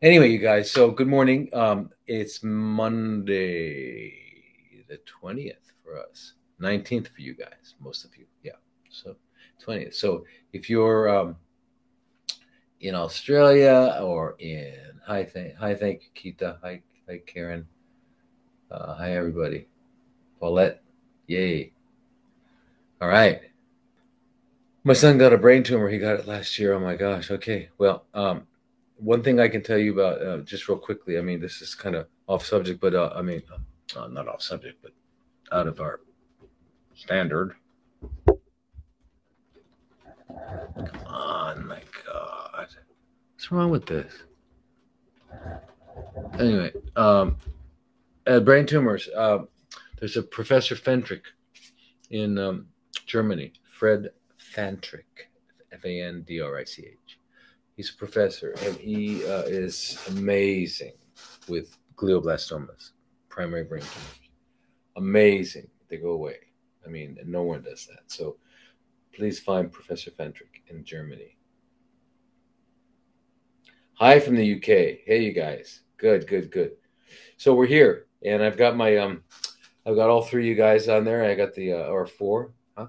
Anyway, you guys, so good morning. It's Monday the 20th for us, 19th for you guys, most of you. Yeah, so 20th. So if you're in Australia or in thank you, Kita. Hi, Karen. Hi, everybody. Paulette. Yay. All right. My son got a brain tumor. He got it last year. Oh my gosh. Okay. Well, one thing I can tell you about, just real quickly, I mean, this is kind of off subject, but not off subject, but out of our standard. Come on, my God. What's wrong with this? Anyway, brain tumors. There's a Professor Fendrich in Germany, Fred Fandrich, Fandrich. He's a professor, and he is amazing with glioblastomas, primary brain tumors. Amazing. They go away. I mean, no one does that. So please find Professor Fendrich in Germany. Hi from the UK. Hey, you guys. Good, good, good. So we're here, and I've got my I've got all three of you guys on there. I got the or four. Huh?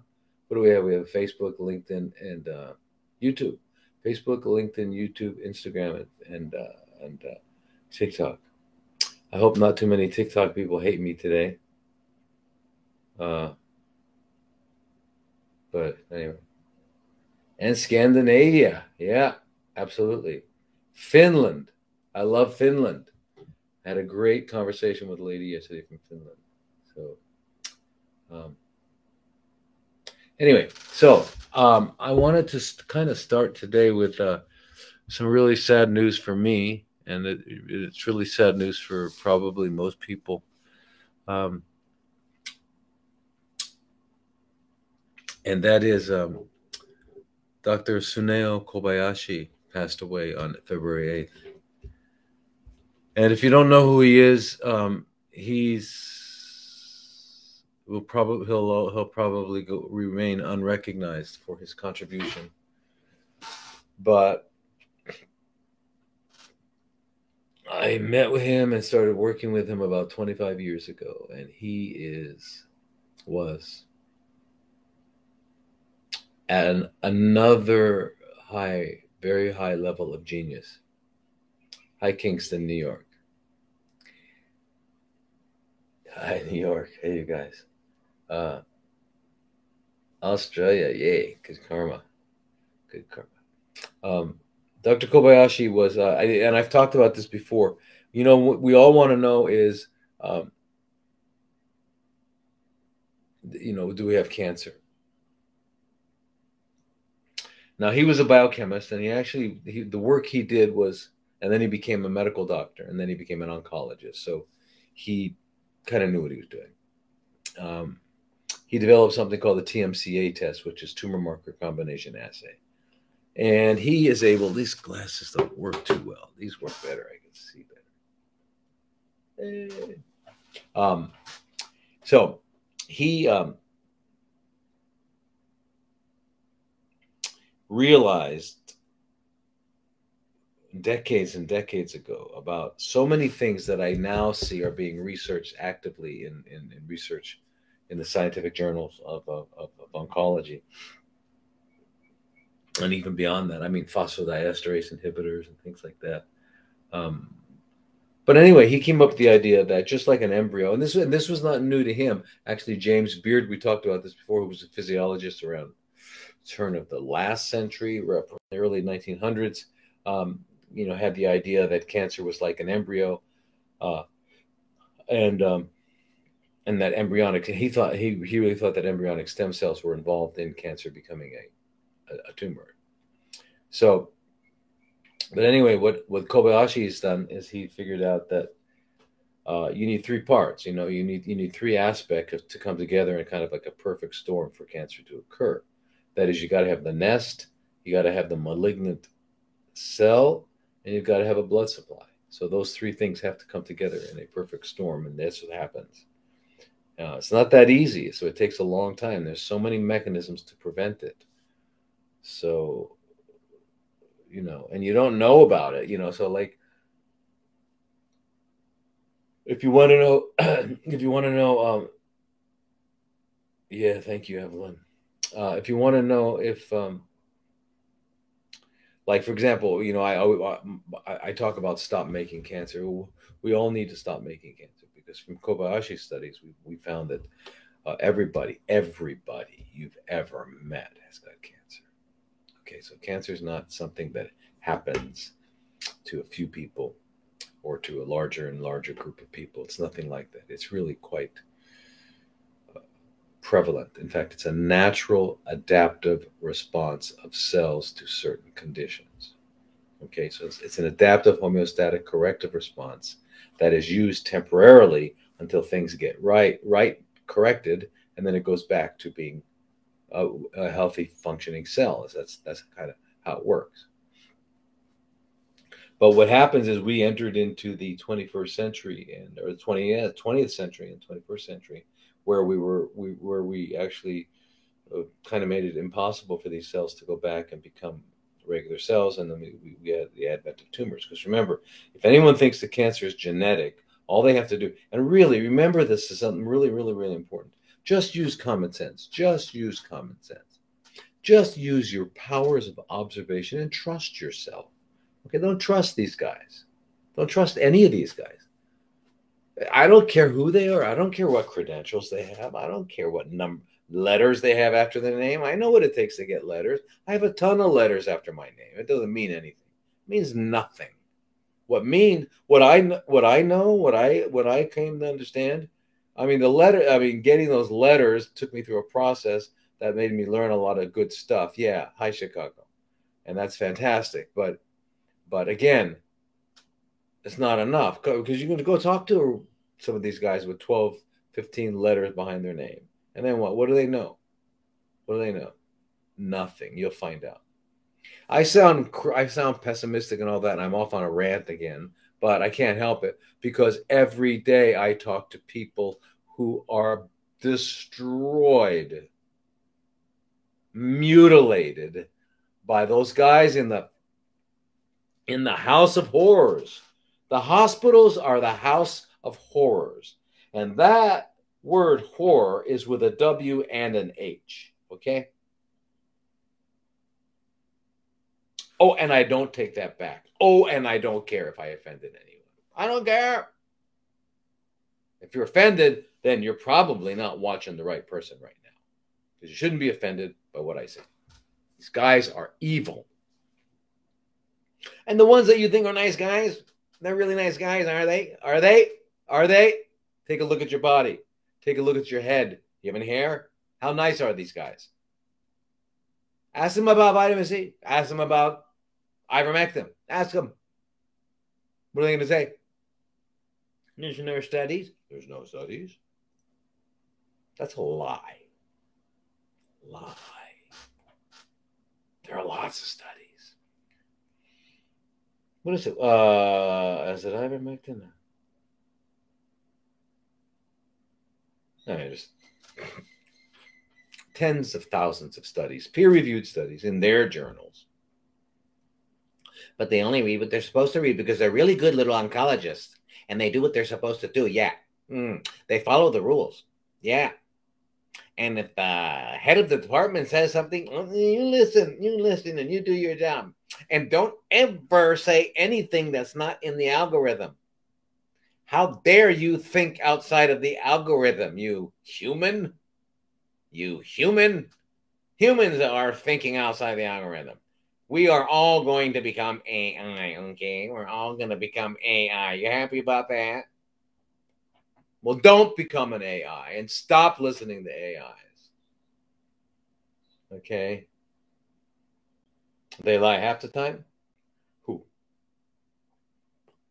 What do we have? We have Facebook, LinkedIn, and YouTube. Facebook, LinkedIn, YouTube, Instagram, and TikTok. I hope not too many TikTok people hate me today. But anyway. And Scandinavia. Yeah, absolutely. Finland. I love Finland. I had a great conversation with a lady yesterday from Finland. So, anyway, so I wanted to kind of start today with some really sad news for me, and it's really sad news for probably most people. And that is Dr. Suneo Kobayashi passed away on February 8th. And if you don't know who he is, he'll probably remain unrecognized for his contribution. But I met with him and started working with him about 25 years ago, and he was at another very high level of genius. Hi, Kingston, New York. Hi, New York. Hey, you guys. Australia, yay. Good karma. Good karma. Dr. Kobayashi was, and I've talked about this before. You know, what we all want to know is, do we have cancer? Now, he was a biochemist, and the work he did was, and then he became a medical doctor, and then he became an oncologist. So he kind of knew what he was doing. He developed something called the TMCA test, which is tumor marker combination assay. And he is able, these glasses don't work too well. These work better. I can see better. So he realized decades and decades ago about so many things that I now see are being researched actively in research in the scientific journals of oncology. And even beyond that, I mean, phosphodiesterase inhibitors and things like that. But anyway, he came up with the idea that just like an embryo, and this was not new to him. Actually, James Beard, we talked about this before, who was a physiologist around the turn of the last century, the early 1900s, had the idea that cancer was like an embryo, and that embryonic. He really thought that embryonic stem cells were involved in cancer becoming a tumor. So, but anyway, what Kobayashi has done is he figured out that you need three parts. You need three aspects to come together in kind of like a perfect storm for cancer to occur. That is, you got to have the nest, you got to have the malignant cell, and you've got to have a blood supply. So those three things have to come together in a perfect storm, and that's what happens. It's not that easy, so it takes a long time. There's so many mechanisms to prevent it. So, and you don't know about it, so like If you want to know, if you want to know, yeah, thank you, Evelyn. If you want to know if, like, for example, you know, I talk about stop making cancer. We all need to stop making cancer because from Kobayashi studies, we found that everybody you've ever met has got cancer. Okay, so cancer is not something that happens to a few people or to a larger and larger group of people. It's nothing like that. It's really quite prevalent. In fact, it's a natural adaptive response of cells to certain conditions. Okay, so it's an adaptive homeostatic corrective response that is used temporarily until things get corrected, and then it goes back to being a healthy functioning cell. That's kind of how it works. But what happens is we entered into the 21st century or the 20th century and 21st century, where we actually kind of made it impossible for these cells to go back and become regular cells, and then we had the advent of tumors. Because remember, if anyone thinks the cancer is genetic, all they have to do, and really remember, this is something really, really, really important. Just use common sense. Just use common sense. Just use your powers of observation and trust yourself. Okay, don't trust these guys. Don't trust any of these guys. I don't care who they are. I don't care what credentials they have. I don't care what letters they have after their name. I know what it takes to get letters. I have a ton of letters after my name. It doesn't mean anything. It means nothing. What I came to understand, getting those letters took me through a process that made me learn a lot of good stuff. Yeah, hi Chicago. And that's fantastic. But again, it's not enough, because you're going to go talk to some of these guys with 12, 15 letters behind their name. And then what? What do they know? What do they know? Nothing. You'll find out. I sound pessimistic and all that, and I'm off on a rant again, but I can't help it, because every day I talk to people who are destroyed, mutilated by those guys in the house of horrors. The hospitals are the house of horrors. And that word horror is with a W and an H. Okay? Oh, and I don't take that back. Oh, and I don't care if I offended anyone. I don't care. If you're offended, then you're probably not watching the right person right now, because you shouldn't be offended by what I say. These guys are evil. And the ones that you think are nice guys, they're really nice guys, are they? Are they? Are they? Take a look at your body. Take a look at your head. You have any hair? How nice are these guys? Ask them about vitamin C. Ask them about ivermectin. Ask them. What are they going to say? There's no studies. There's no studies. That's a lie. Lie. There are lots of studies. What is it? Is it ivermectin? No, just tens of thousands of studies, peer-reviewed studies in their journals. But they only read what they're supposed to read, because they're really good little oncologists, and they do what they're supposed to do. Yeah. They follow the rules. Yeah. And if the head of the department says something, you listen, and you do your job. And don't ever say anything that's not in the algorithm. How dare you think outside of the algorithm, you human? You human? Humans are thinking outside the algorithm. We are all going to become AI, okay? We're all going to become AI. You happy about that? Well, don't become an AI and stop listening to AIs. Okay? They lie half the time? Who?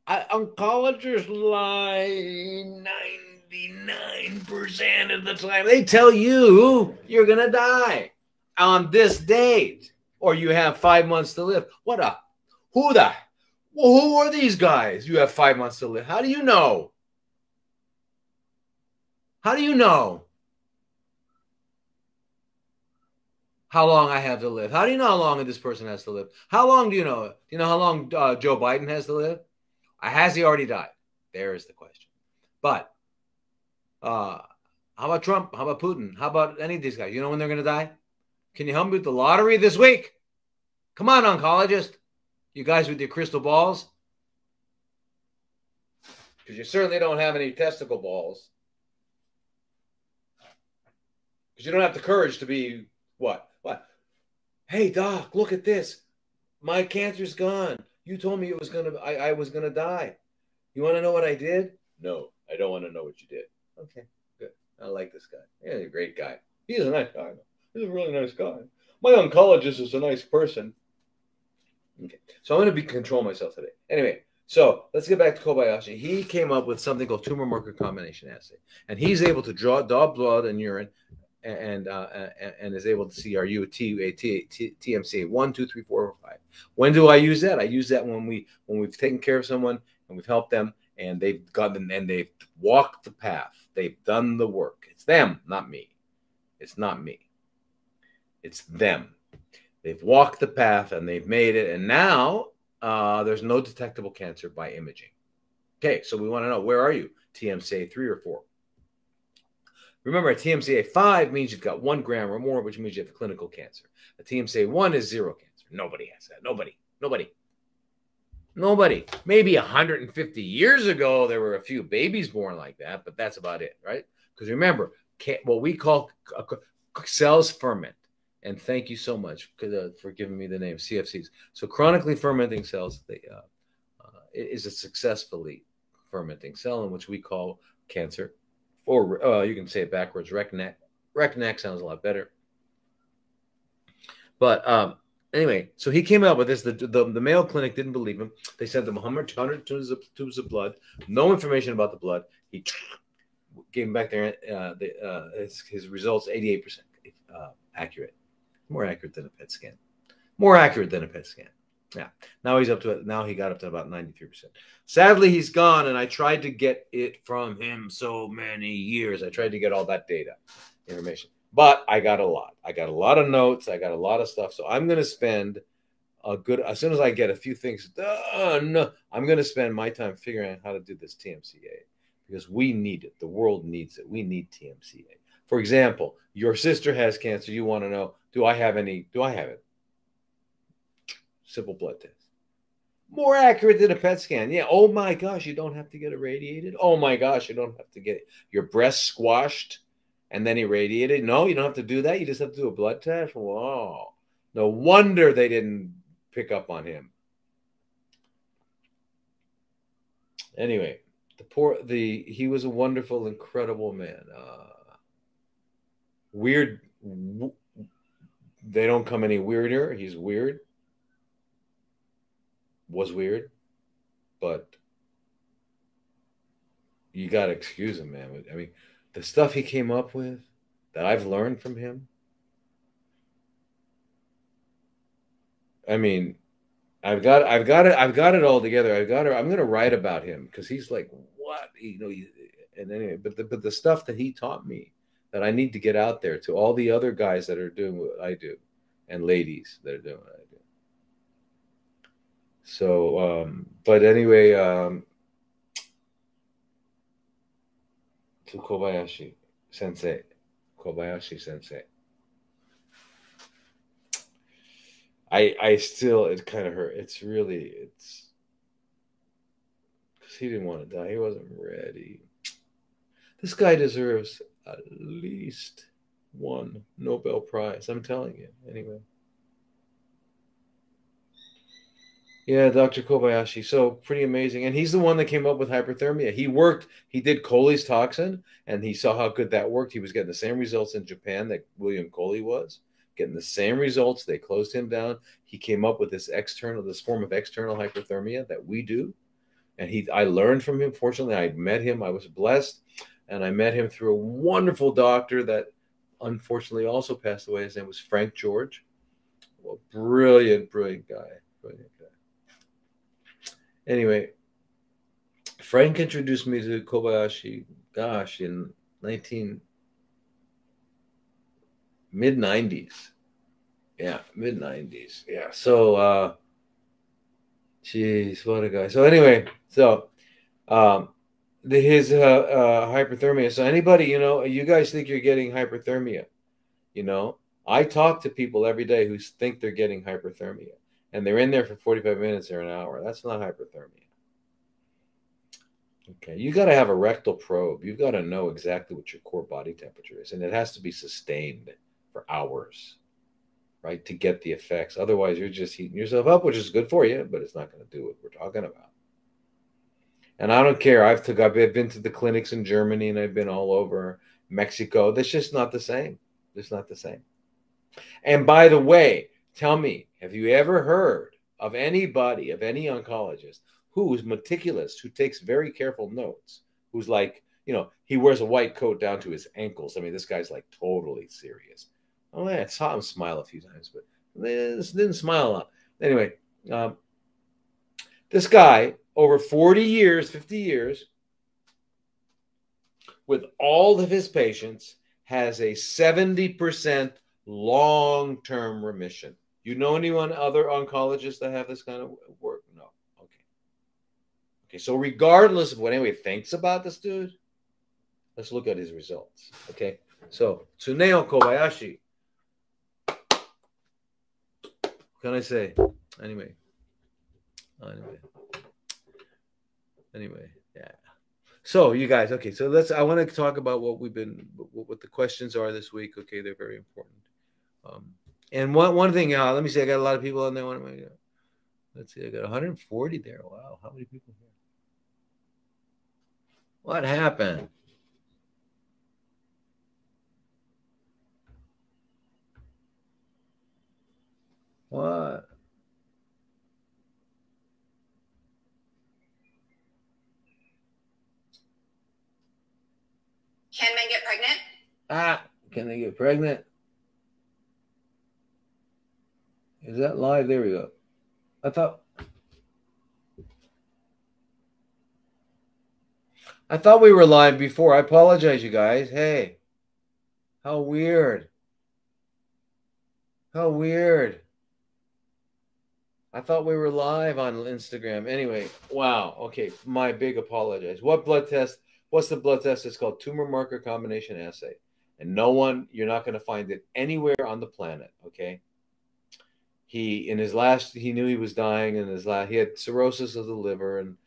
Oncologists lie 99% of the time. They tell you you're going to die on this date, or you have 5 months to live. Who are these guys? You have 5 months to live. How do you know? How do you know how long I have to live? How do you know how long this person has to live? How long do you know? Do you know how long Joe Biden has to live? Has he already died? There is the question. But how about Trump? How about Putin? How about any of these guys? You know when they're going to die? Can you help me with the lottery this week? Come on, oncologist. You guys with your crystal balls. Because you certainly don't have any testicle balls. Because you don't have the courage to be what? What? Hey, doc, look at this. My cancer's gone. You told me it was I was gonna die. You want to know what I did? No, I don't want to know what you did. Okay, good. I like this guy. Yeah, he's a great guy. He's a nice guy. He's a really nice guy. My oncologist is a nice person. Okay, so I'm going to control myself today. Anyway, so let's get back to Kobayashi. He came up with something called tumor marker combination assay, and he's able to draw blood and urine, and is able to see are you a TMCA 1, 2, 3, 4, or 5. When do I use that? I use that when we've taken care of someone and we've helped them, and they've gotten and they've walked the path. They've done the work. It's them, not me. It's not me. It's them. They've walked the path and they've made it. And now there's no detectable cancer by imaging. Okay, so we want to know, where are you? TMCA 3 or 4. Remember, a TMCA 5 means you've got 1 gram or more, which means you have clinical cancer. A TMCA 1 is 0 cancer. Nobody has that. Nobody. Maybe 150 years ago, there were a few babies born like that, but that's about it, right? Because remember, what we call cells ferment. And thank you so much for giving me the name CFCs. So chronically fermenting cells, is a successfully fermenting cell in which we call cancer, or you can say it backwards. Recnac sounds a lot better. But anyway, so he came out with this. The Mayo Clinic didn't believe him. They sent him 100 tubes of blood, no information about the blood. He gave him back there. His results 88% accurate. More accurate than a PET scan. Yeah. Now he got up to about 93%. Sadly, he's gone, and I tried to get it from him so many years. I tried to get all that data information. But I got a lot. I got a lot of notes. I got a lot of stuff. So I'm going to spend as soon as I get a few things done, I'm going to spend my time figuring out how to do this TMCA, because we need it. The world needs it. We need TMCA. For example, your sister has cancer. You want to know, do I have it? Simple blood test. More accurate than a PET scan. Yeah. Oh my gosh, you don't have to get irradiated. Oh my gosh, you don't have to get your breast squashed and then irradiated. No, you don't have to do that. You just have to do a blood test. Wow. No wonder they didn't pick up on him. Anyway, he was a wonderful, incredible man. Weird. They don't come any weirder. He's weird. Was weird, but you got to excuse him, man. I mean, the stuff he came up with that I've learned from him. I mean, I've got it all together. I'm going to write about him, because he's like, what? And anyway, but the stuff that he taught me, that I need to get out there to all the other guys that are doing what I do, and ladies that are doing what I do. So, but anyway, to Kobayashi Sensei. I still, it kind of hurt. It's because he didn't want to die. He wasn't ready. This guy deserves at least 1 Nobel Prize. I'm telling you. Anyway. Yeah, Dr. Kobayashi. So pretty amazing. And he's the one that came up with hyperthermia. He did Coley's toxin, and he saw how good that worked. He was getting the same results in Japan that William Coley was, getting the same results. They closed him down. He came up with this form of external hyperthermia that we do. And I learned from him. Fortunately, I met him. I was blessed. And I met him through a wonderful doctor that unfortunately also passed away. His name was Frank George. Well, brilliant guy. Anyway, Frank introduced me to Kobayashi, gosh, in mid-90s. Yeah, mid-90s. Yeah, so, geez, what a guy. So anyway, his hyperthermia. So anybody, you guys think you're getting hyperthermia, I talk to people every day who think they're getting hyperthermia, and they're in there for 45 minutes or an hour. That's not hyperthermia. Okay, you got to have a rectal probe. You've got to know exactly what your core body temperature is, and it has to be sustained for hours, right, to get the effects. Otherwise, you're just heating yourself up, which is good for you, but it's not going to do what we're talking about. And I don't care. I've been to the clinics in Germany, and I've been all over Mexico. That's just not the same. It's not the same. And by the way, tell me, have you ever heard of anybody, of any oncologist, who's meticulous, who takes very careful notes, who's like, he wears a white coat down to his ankles. I mean, this guy's like totally serious. Oh, yeah, I saw him smile a few times, but didn't smile a lot. Anyway, this guy, over 40 years, 50 years, with all of his patients, has a 70% long-term remission. You know anyone other oncologists that have this kind of work? No. Okay, so regardless of what anyone thinks about this dude, let's look at his results. Okay, so Tsuneo Kobayashi. What can I say? Anyway, yeah. So you guys, okay, so I want to talk about what the questions are this week. Okay, they're very important. And one thing, let me see, I got a lot of people on there. Let's see, I got 140 there. Wow, how many people here? What happened? What? Can men get pregnant? Can they get pregnant? Is that live? There we go. I thought we were live before. I apologize, you guys. Hey, how weird. How weird. I thought we were live on Instagram. Anyway, wow. Okay, my big apologize. What's the blood test? It's called tumor marker combination assay. And you're not going to find it anywhere on the planet, okay? He knew he was dying he had cirrhosis of the liver, and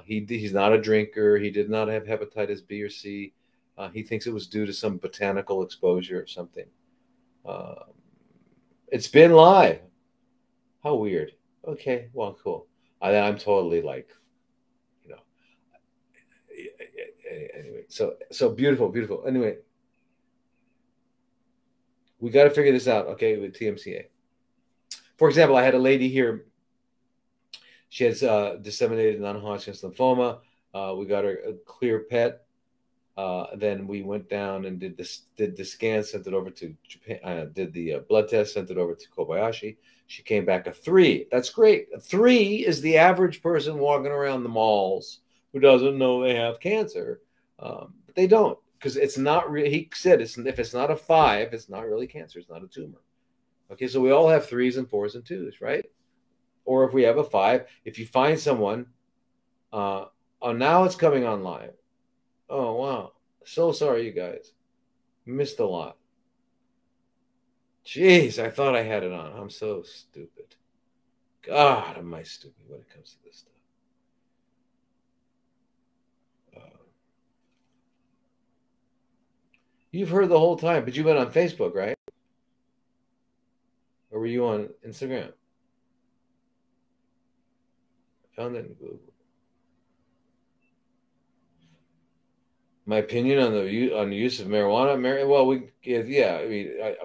he's not a drinker. He did not have hepatitis B or C. He thinks it was due to some botanical exposure or something. It's been live. How weird. Okay, well, cool. I'm totally like, anyway, so beautiful. Anyway, we got to figure this out, okay, with TMCA. For example, I had a lady here. She has disseminated non-Hodgkin's lymphoma. We got her a clear PET. Then we went down and did the scan, sent it over to Japan, did the blood test, sent it over to Kobayashi. She came back a 3. That's great. A 3 is the average person walking around the malls who doesn't know they have cancer. But they don't, because it's not real. He said if it's not a 5, it's not really cancer. It's not a tumor. Okay, so we all have 3s and 4s and 2s, right? Or if we have a 5, if you find someone, oh, now it's coming on live. Oh, wow. So sorry, you guys. Missed a lot. Jeez, I thought I had it on. I'm so stupid. God, am I stupid when it comes to this stuff. You've heard the whole time, but you've been on Facebook, right? Or were you on Instagram? I found it in Google. My opinion on the use of marijuana.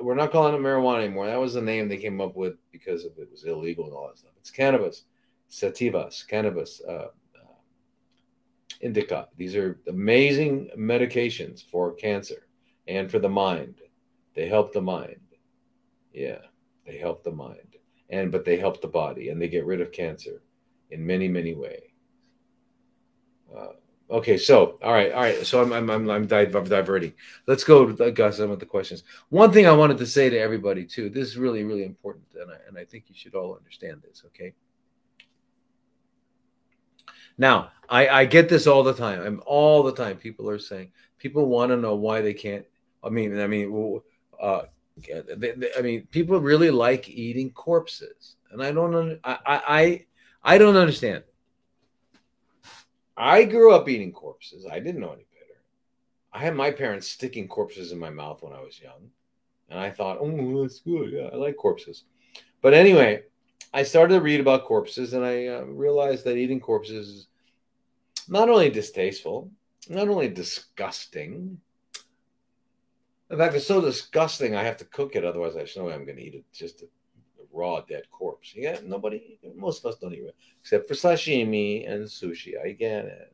We're not calling it marijuana anymore. That was the name they came up with because it was illegal and all that stuff. It's cannabis, sativas, cannabis indica. These are amazing medications for cancer and for the mind. They help the mind. Yeah, they help the mind, but they help the body, and they get rid of cancer in many, many ways. Okay, so all right. So I'm diverting. Let's go to some of the questions. One thing I wanted to say to everybody too. This is really, really important, and I think you should all understand this. Okay. Now I get this all the time. All the time. People are saying, people want to know why they can't. I mean, people really like eating corpses, and I don't. I don't understand. I grew up eating corpses. I didn't know any better. I had my parents sticking corpses in my mouth when I was young, and I thought, oh, that's good. Yeah, I like corpses. But anyway, I started to read about corpses, and I realized that eating corpses is not only distasteful, not only disgusting. In fact, it's so disgusting I have to cook it. Otherwise, there's no way I'm going to eat it. Just a raw dead corpse. Yeah, most of us don't eat it, except for sashimi and sushi. I get it.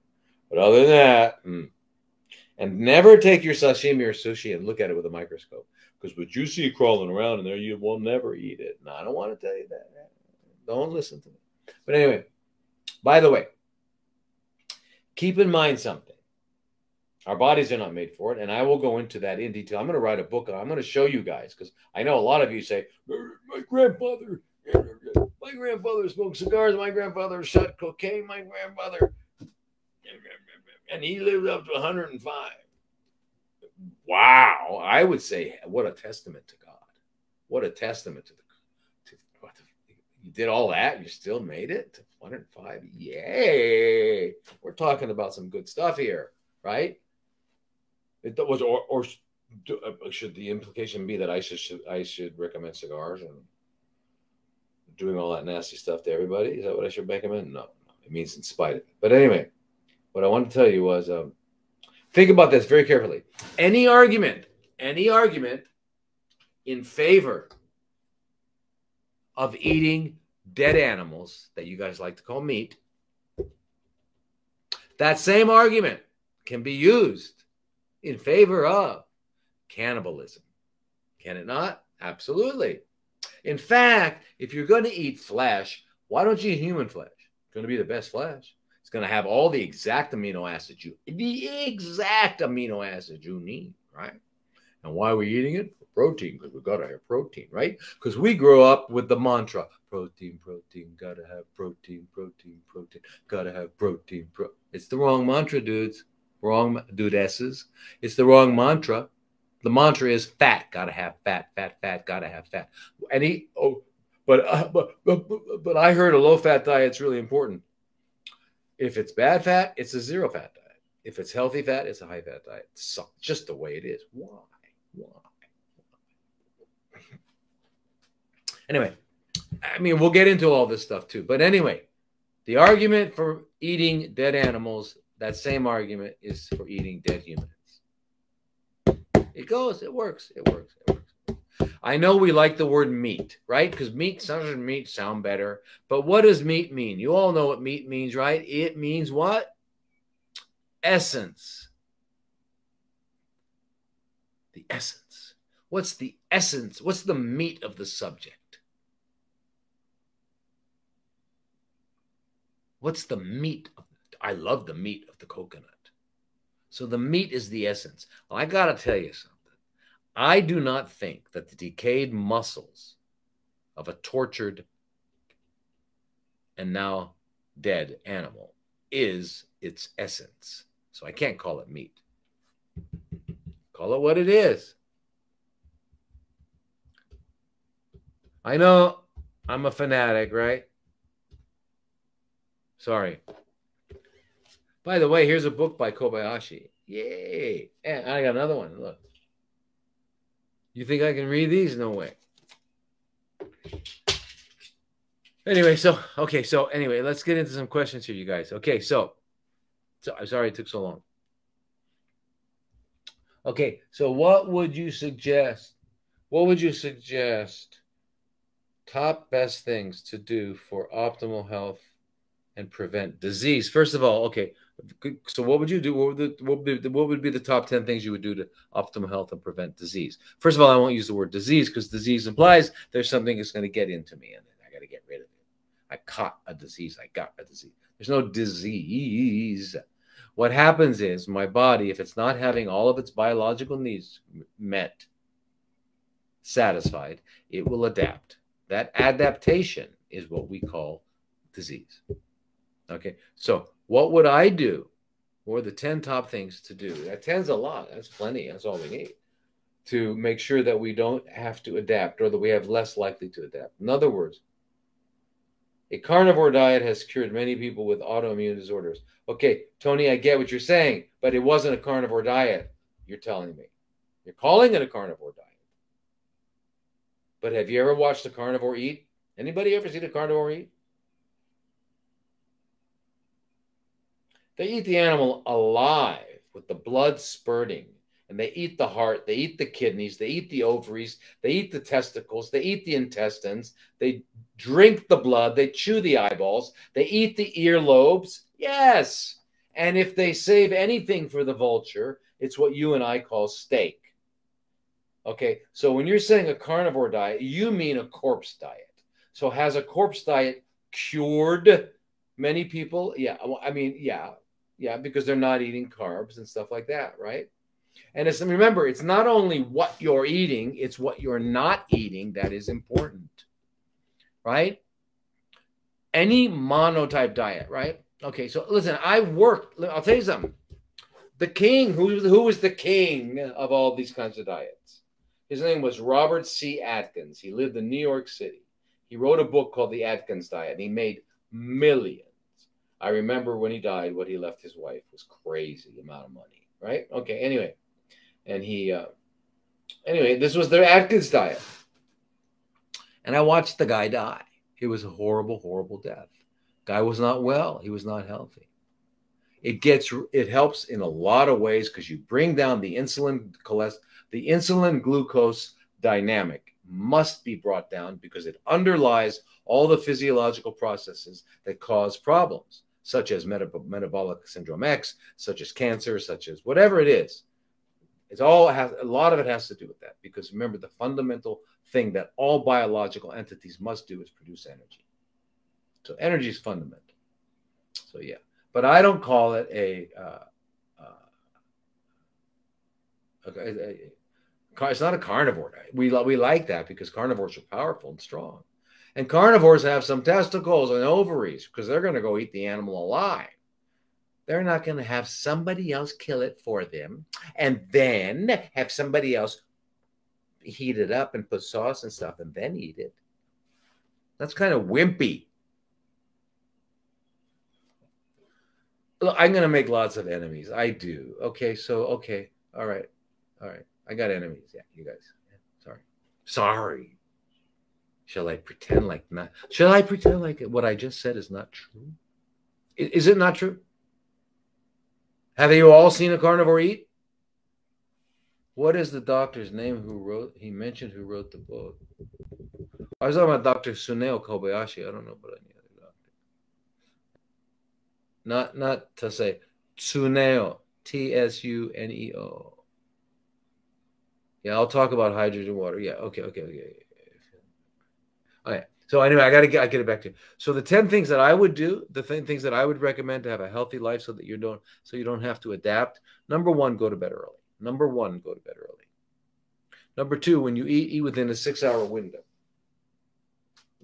But other than that, and never take your sashimi or sushi and look at it with a microscope, because what you see crawling around in there, you will never eat it. No, I don't want to tell you that. Don't listen to me. But anyway, by the way, keep in mind something. Our bodies are not made for it, and I will go into that in detail. I'm going to write a book. I'm going to show you guys, because I know a lot of you say, my grandfather smoked cigars, my grandfather shot cocaine, my grandfather, and he lived up to 105. Wow. I would say, what a testament to God. What a testament to you did all that and you still made it to 105. Yay. We're talking about some good stuff here, right? It was, or should the implication be that I should recommend cigars and doing all that nasty stuff to everybody? Is that what I should recommend? No, it means in spite of it. But anyway, what I wanted to tell you was, think about this very carefully. Any argument in favor of eating dead animals that you guys like to call meat, that same argument can be used in favor of cannibalism. Can it not? Absolutely. In fact, if you're going to eat flesh, why don't you eat human flesh? It's going to be the best flesh. It's going to have all the exact amino acids you need, right? And why are we eating it? For protein, because we've got to have protein, right? Because we grew up with the mantra, protein, gotta have protein, gotta have protein. It's the wrong mantra, dudes. Wrong dudesses. It's the wrong mantra. The mantra is fat, gotta have fat, gotta have fat. But I heard a low-fat diet's really important. If it's bad fat, it's a zero-fat diet. If it's healthy fat, it's a high-fat diet. It's just the way it is. Why? Anyway, I mean, we'll get into all this stuff too. But anyway, the argument for eating dead animals, that same argument is for eating dead humans. It goes, it works. I know we like the word meat, right? Because meat sound better. But what does meat mean? You all know what meat means, right? It means what? Essence. The essence. What's the essence? What's the meat of the subject? What's the meat? I love the meat of the coconut. So the meat is the essence. Well, I got to tell you something. I do not think that the decayed muscles of a tortured and now dead animal is its essence. So I can't call it meat. Call it what it is. I know I'm a fanatic, right? Sorry. By the way, here's a book by Kobayashi. Yay. And I got another one. Look. You think I can read these? No way. Anyway, anyway, let's get into some questions here, you guys. Okay, so I'm sorry it took so long. Okay, so what would you suggest? What would you suggest? Top best things to do for optimal health and prevent disease. First of all, okay, so what would you do? What would be the top 10 things you would do to optimal health and prevent disease? First of all, I won't use the word disease because disease implies there's something that's going to get into me and I got to get rid of it. I caught a disease. I got a disease. There's no disease. What happens is my body, if it's not having all of its biological needs met, satisfied, it will adapt. That adaptation is what we call disease. Okay, so what would I do? What are the 10 top things to do? That 10's a lot. That's plenty. That's all we need to make sure that we don't have to adapt, or that we have less likely to adapt. In other words, a carnivore diet has cured many people with autoimmune disorders. Okay, Tony, I get what you're saying, but it wasn't a carnivore diet, you're telling me. You're calling it a carnivore diet. But have you ever watched a carnivore eat? Anybody ever seen a carnivore eat? They eat the animal alive with the blood spurting, and they eat the heart, they eat the kidneys, they eat the ovaries, they eat the testicles, they eat the intestines, they drink the blood, they chew the eyeballs, they eat the earlobes. Yes. And if they save anything for the vulture, it's what you and I call steak. Okay, so when you're saying a carnivore diet, you mean a corpse diet. So has a corpse diet cured many people? Yeah, well, I mean, yeah, because they're not eating carbs and stuff like that, right? And remember, it's not only what you're eating, it's what you're not eating that is important, right? Any monotype diet, right? Okay, so listen, I'll tell you something. The king, who was the king of all these kinds of diets? His name was Robert C. Atkins. He lived in New York City. He wrote a book called The Atkins Diet, and he made millions. I remember when he died, what he left his wife was crazy amount of money, right? Okay, anyway. And this was their Atkins diet. And I watched the guy die. It was a horrible, horrible death. Guy was not well. He was not healthy. It helps in a lot of ways because you bring down the insulin glucose dynamic must be brought down because it underlies all the physiological processes that cause problems, such as metabolic syndrome X, such as cancer, such as whatever it is. A lot of it has to do with that, because remember, the fundamental thing that all biological entities must do is produce energy. So energy is fundamental. So yeah, but I don't call it it's not a carnivore diet. We like that because carnivores are powerful and strong, and carnivores have some testicles and ovaries because they're going to go eat the animal alive. They're not going to have somebody else kill it for them and then have somebody else heat it up and put sauce and stuff and then eat it. That's kind of wimpy. Look, I'm going to make lots of enemies. I do. Okay, all right. I got enemies. Yeah, you guys. Yeah, sorry. Shall I pretend like what I just said is not true? Is it not true? Have you all seen a carnivore eat? What is the doctor's name who wrote the book? I was talking about Dr. Suneo Kobayashi. I don't know about any other doctor. Not to say Tsuneo, Tsuneo. Yeah, I'll talk about hydrogen water. Yeah, okay. All right. So anyway, I get it back to you. So the 10 things that I would do, things that I would recommend to have a healthy life so you don't have to adapt. Number 1, go to bed early. Number 2, when you eat within a 6-hour window.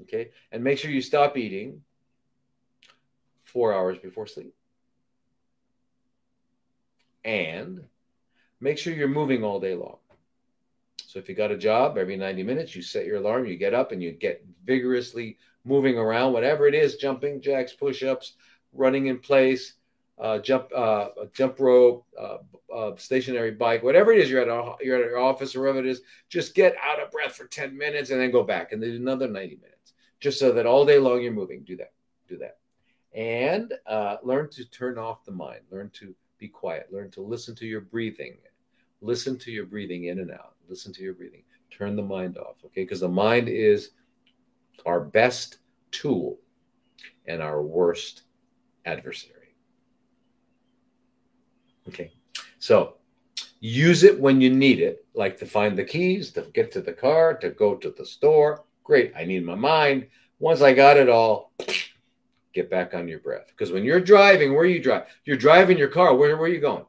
Okay? And make sure you stop eating 4 hours before sleep. And make sure you're moving all day long. So if you got a job, every 90 minutes, you set your alarm, you get up and you get vigorously moving around, whatever it is, jumping jacks, push-ups, running in place, jump rope, stationary bike, whatever it is, you're at your office or wherever it is, just get out of breath for 10 minutes and then go back and then another 90 minutes, just so that all day long you're moving. Do that. And learn to turn off the mind. Learn to be quiet. Learn to listen to your breathing. Listen to your breathing in and out. Listen to your breathing. Turn the mind off, okay? Because the mind is our best tool and our worst adversary. Okay, so use it when you need it, like to find the keys, to get to the car, to go to the store. Great, I need my mind. Once I got it all, get back on your breath. Because when you're driving, where you drive? You're driving your car. Where are you going?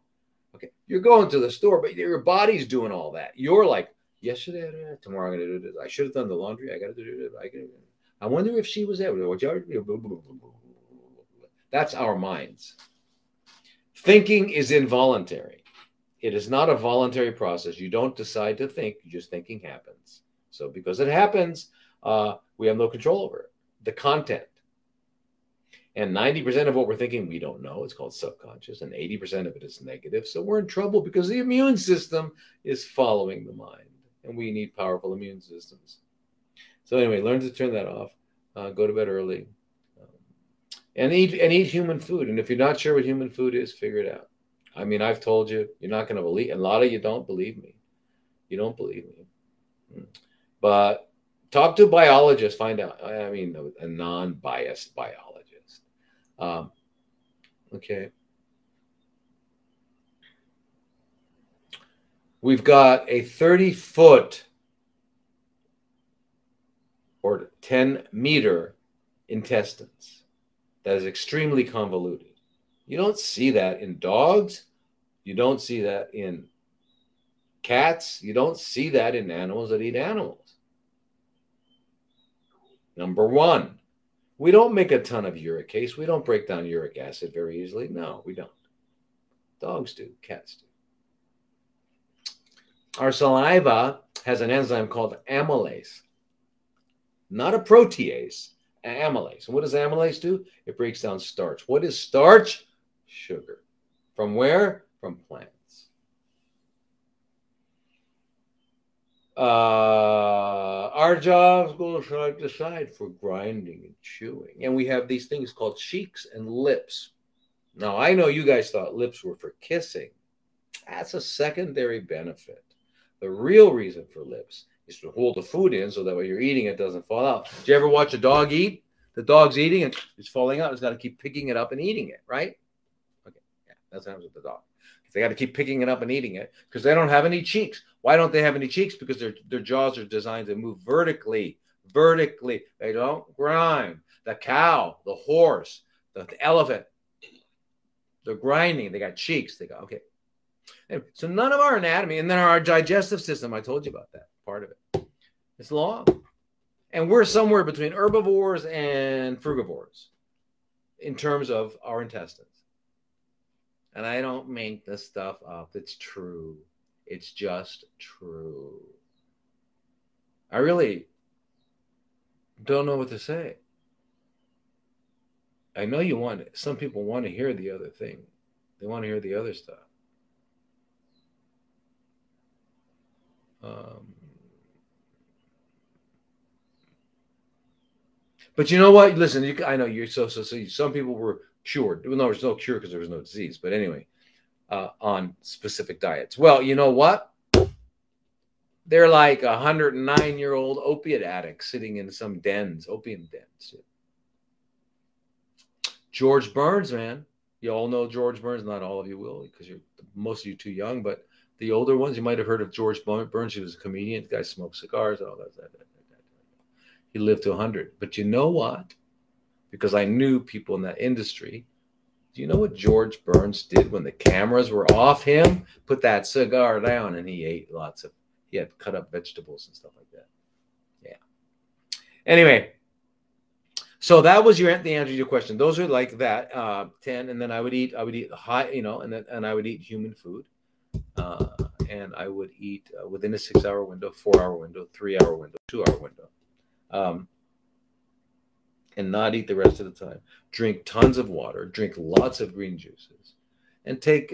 Okay, you're going to the store, but your body's doing all that. You're like, yesterday, tomorrow I'm going to do this. I should have done the laundry. I got to do this. I wonder if she was there. That's our minds. Thinking is involuntary. It is not a voluntary process. You don't decide to think, just thinking happens. So because it happens, we have no control over it. The content. And 90% of what we're thinking, we don't know. It's called subconscious. And 80% of it is negative. So we're in trouble because the immune system is following the mind. And we need powerful immune systems. So anyway, learn to turn that off. Go to bed early. And eat human food. And if you're not sure what human food is, figure it out. I mean, I've told you, you're not going to believe. And a lot of you don't believe me. You don't believe me. But talk to a biologist. Find out. I mean, a non-biased biologist. Okay. We've got a 30-foot or 10-meter intestines. That is extremely convoluted. You don't see that in dogs. You don't see that in cats. You don't see that in animals that eat animals. Number one, we don't make a ton of uricase. We don't break down uric acid very easily. No, we don't. Dogs do. Cats do. Our saliva has an enzyme called amylase. Not a protease. Amylase. And what does amylase do? It breaks down starch. What is starch? Sugar. From where? From plants. Our jobs go side to side for grinding and chewing. And we have these things called cheeks and lips. Now, I know you guys thought lips were for kissing. That's a secondary benefit. The real reason for lips is to hold the food in so that when you're eating it doesn't fall out. Did you ever watch a dog eat? The dog's eating and it's falling out. It's got to keep picking it up and eating it, right? Okay, yeah, that's what happens with the dog. They got to keep picking it up and eating it because they don't have any cheeks. Why don't they have any cheeks? Because their jaws are designed to move vertically. Vertically. They don't grind. The cow, the horse, the elephant, they're grinding. They got cheeks. They got, okay. Anyway, so none of our anatomy, and then our digestive system, I told you about that part of it. It's long. And we're somewhere between herbivores and frugivores in terms of our intestines. And I don't make this stuff up. It's true. It's just true. I really don't know what to say. I know you want it. Some people want to hear the other thing. They want to hear the other stuff. But you know what? Listen, I know you're so some people were cured. Well, no, there's no cure because there was no disease. But anyway, on specific diets. Well, you know what? They're like 109-year-old opiate addicts sitting in some dens, opium dens. George Burns, man. You all know George Burns. Not all of you will because most of you too young. But the older ones, you might have heard of George Burns. He was a comedian. The guy smoked cigars and all that. He lived to 100. But you know what? Because I knew people in that industry. Do you know what George Burns did when the cameras were off him? Put that cigar down and he ate he had cut up vegetables and stuff like that. Yeah. Anyway, so that was the answer to your question. Those are like that, 10. And then I would eat high, and I would eat human food. And I would eat within a 6-hour window, 4-hour window, 3-hour window, 2-hour window. And not eat the rest of the time. Drink tons of water. Drink lots of green juices, and take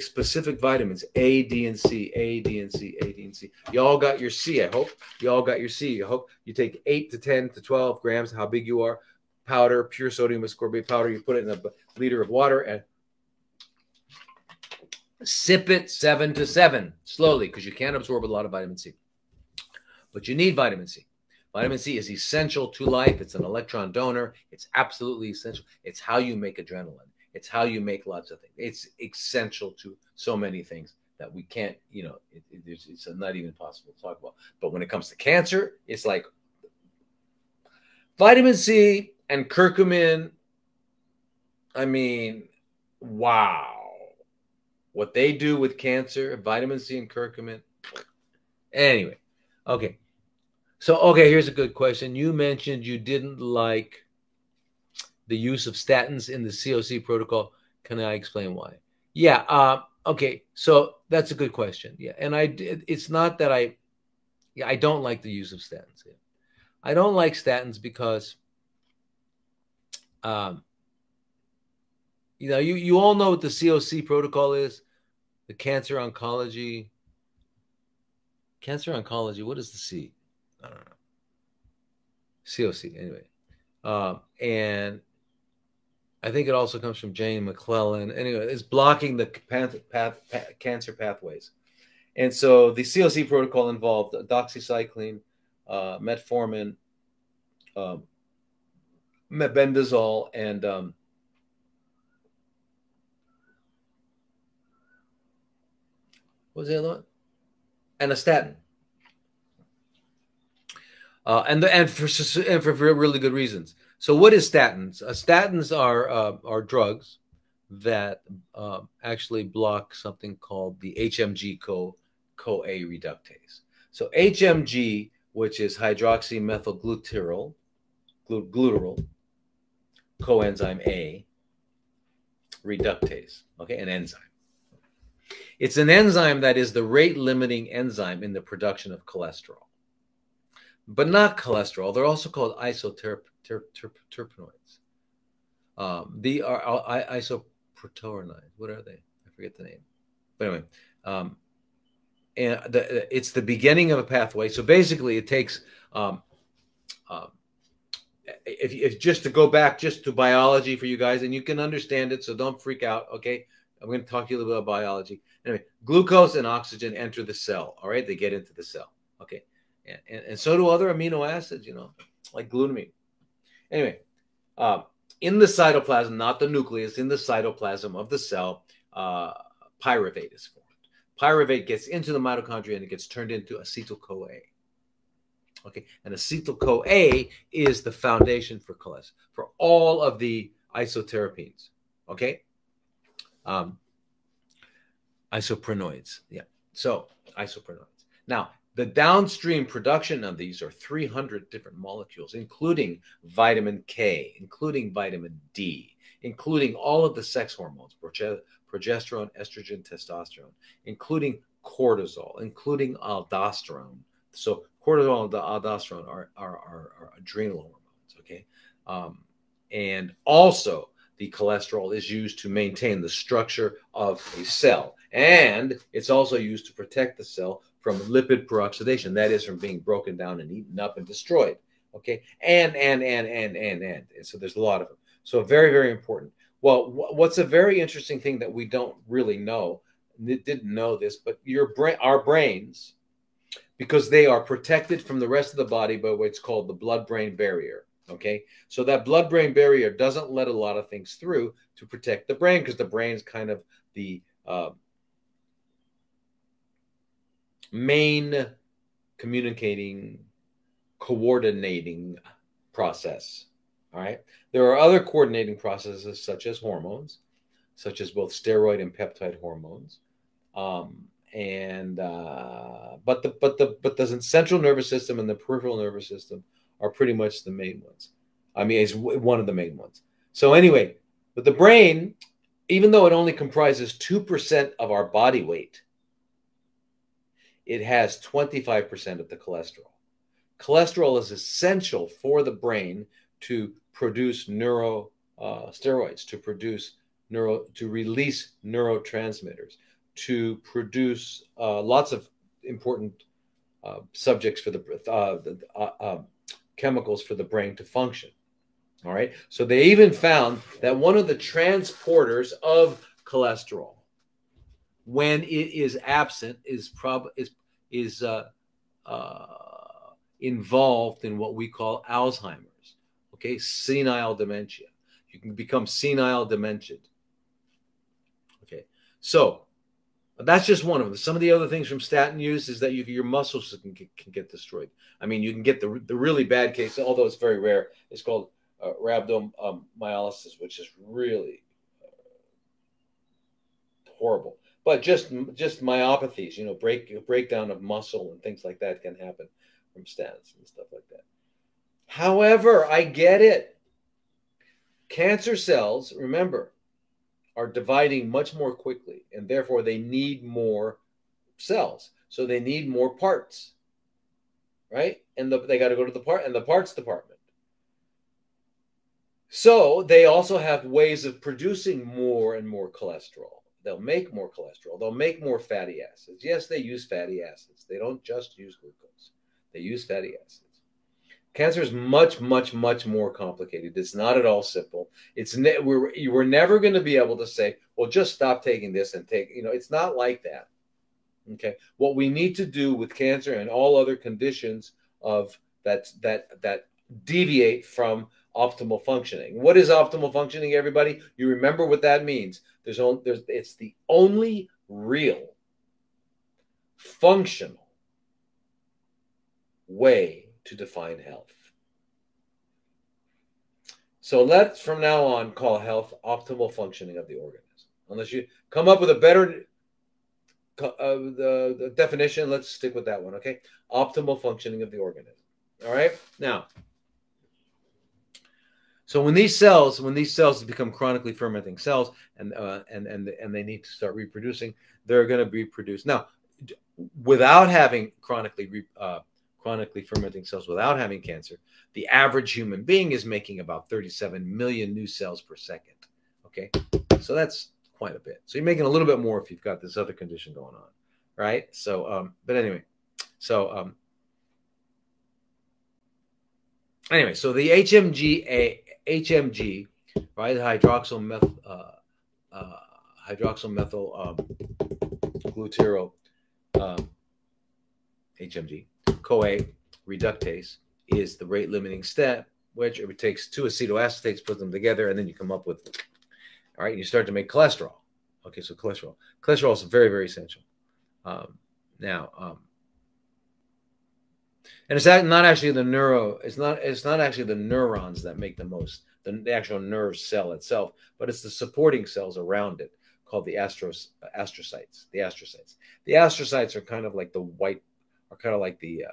specific vitamins A, D, and C. A, D, and C. A, D, and C. You all got your C. I hope you all got your C. I hope you take 8 to 10 to 12 grams. How big you are? Powder, pure sodium ascorbate powder. You put it in a liter of water and sip it 7 to 7 slowly because you can't absorb a lot of vitamin C, but you need vitamin C. Vitamin C is essential to life. It's an electron donor. It's absolutely essential. It's how you make adrenaline. It's how you make lots of things. It's essential to so many things that we can't, it's not even possible to talk about. But when it comes to cancer, it's like vitamin C and curcumin. I mean, wow. What they do with cancer, vitamin C and curcumin. Anyway, okay. So, okay, here's a good question. You mentioned you didn't like the use of statins in the C.O.C protocol. Can I explain why? Yeah. Okay. So that's a good question. Yeah. And it's not that I don't like the use of statins. Yeah. I don't like statins because, you all know what the C.O.C protocol is, the cancer oncology. Cancer oncology. What is the C? I don't know. C.O.C. Anyway. And I think it also comes from Jane McClellan. Anyway, it's blocking the cancer pathways. And so the C.O.C protocol involved doxycycline, metformin, mebendazole, and what was the other one? And a statin. And for really good reasons. So what is statins? Statins are drugs that actually block something called the HMG CoA reductase. So HMG, which is hydroxymethylglutarol, coenzyme A reductase, okay, an enzyme. It's an enzyme that is the rate-limiting enzyme in the production of cholesterol. But not cholesterol. They're also called isoterpenoids. They are isoproteinide. What are they? I forget the name. But anyway, it's the beginning of a pathway. So basically, it takes if just to go back just to biology for you guys, and you can understand it, so don't freak out. Okay, I'm going to talk to you a little bit about biology. Anyway, glucose and oxygen enter the cell. All right, they get into the cell. Okay. And so do other amino acids, like glutamine. Anyway, in the cytoplasm, not the nucleus, in the cytoplasm of the cell, pyruvate is formed. Pyruvate gets into the mitochondria and it gets turned into acetyl-CoA. Okay, and acetyl-CoA is the foundation for cholesterol, for all of the isoterpenes. Okay, isoprenoids. Yeah, so isoprenoids. Now, the downstream production of these are 300 different molecules, including vitamin K, including vitamin D, including all of the sex hormones, progesterone, estrogen, testosterone, including cortisol, including aldosterone. So cortisol and aldosterone are adrenal hormones, okay? And also the cholesterol is used to maintain the structure of a cell. And it's also used to protect the cell from lipid peroxidation, that is, from being broken down and eaten up and destroyed. Okay, and so there's a lot of them. So very, very important. Well, what's a very interesting thing that we don't really know, didn't know this, but our brains, because they are protected from the rest of the body by what's called the blood-brain barrier. Okay, so that blood-brain barrier doesn't let a lot of things through to protect the brain, because the brain's kind of the main communicating, coordinating process. All right. There are other coordinating processes such as hormones, such as both steroid and peptide hormones. But the central nervous system and the peripheral nervous system are pretty much the main ones. I mean, it's one of the main ones. So anyway, but the brain, even though it only comprises 2% of our body weight, it has 25% of the cholesterol. Cholesterol is essential for the brain to produce steroids, to release neurotransmitters, to produce lots of important subjects for the chemicals for the brain to function. All right. So they even found that one of the transporters of cholesterol, when it is absent, is involved in what we call Alzheimer's. Okay, senile dementia. You can become senile dementia. Okay, so that's just one of them. Some of the other things from statin use is that your muscles can get destroyed. I mean, you can get the really bad case, although it's very rare. It's called rhabdomyolysis, which is really horrible. But just myopathies, breakdown of muscle and things like that can happen from statins and stuff like that. However, I get it. Cancer cells, remember, are dividing much more quickly, and therefore they need more cells. So they need more parts, right? And they got to go to the parts department. So they also have ways of producing more and more cholesterol. They'll make more cholesterol. They'll make more fatty acids. Yes, they use fatty acids. They don't just use glucose. They use fatty acids. Cancer is much, much, much more complicated. It's not at all simple. We're never going to be able to say, well, just stop taking this and take, it's not like that. Okay. What we need to do with cancer and all other conditions of that deviate from optimal functioning. What is optimal functioning, everybody? You remember what that means. It's the only real functional way to define health. So let's from now on call health optimal functioning of the organism. Unless you come up with a better the definition, let's stick with that one, okay? Optimal functioning of the organism. All right? Now, so when these cells become chronically fermenting cells and they need to start reproducing, they're going to be produced. Now, without having chronically fermenting cells, without having cancer, the average human being is making about 37 million new cells per second. Okay, so that's quite a bit. So you're making a little bit more if you've got this other condition going on, right? So, but anyway, so so the HMG, right, hydroxymethyl glutarate, HMG, CoA reductase is the rate limiting step, which it takes 2 acetoacetates, put them together, and then you come up with, all right, you start to make cholesterol. Okay, so cholesterol is very, very essential. And it's not actually it's not actually the neurons that make the most, the actual nerve cell itself, but it's the supporting cells around it called the astrocytes. The astrocytes are kind of like the white, are kind of like the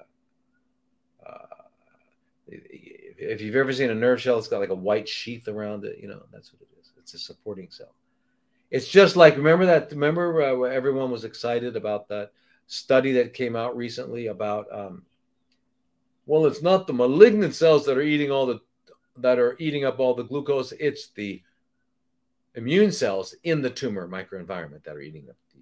if you've ever seen a nerve cell, it's got like a white sheath around it. That's what it is. It's a supporting cell. It's just like, remember everyone was excited about that study that came out recently about well, it's not the malignant cells that are eating up all the glucose. It's the immune cells in the tumor microenvironment that are eating up the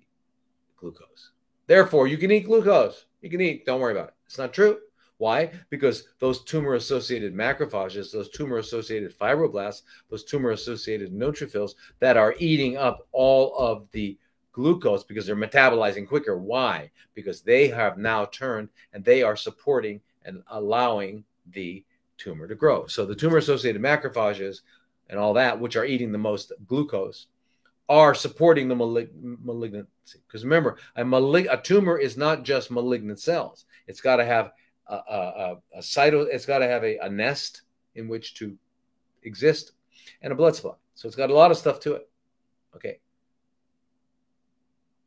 glucose. Therefore, you can eat glucose. You can eat. Don't worry about it. It's not true. Why? Because those tumor-associated macrophages, those tumor-associated fibroblasts, those tumor-associated neutrophils that are eating up all of the glucose because they're metabolizing quicker. Why? Because they have now turned and they are supporting and allowing the tumor to grow. So the tumor-associated macrophages and all that, which are eating the most glucose, are supporting the malignancy. Because remember, a tumor is not just malignant cells. It's got to have it's got to have a nest in which to exist and a blood supply. So it's got a lot of stuff to it. Okay.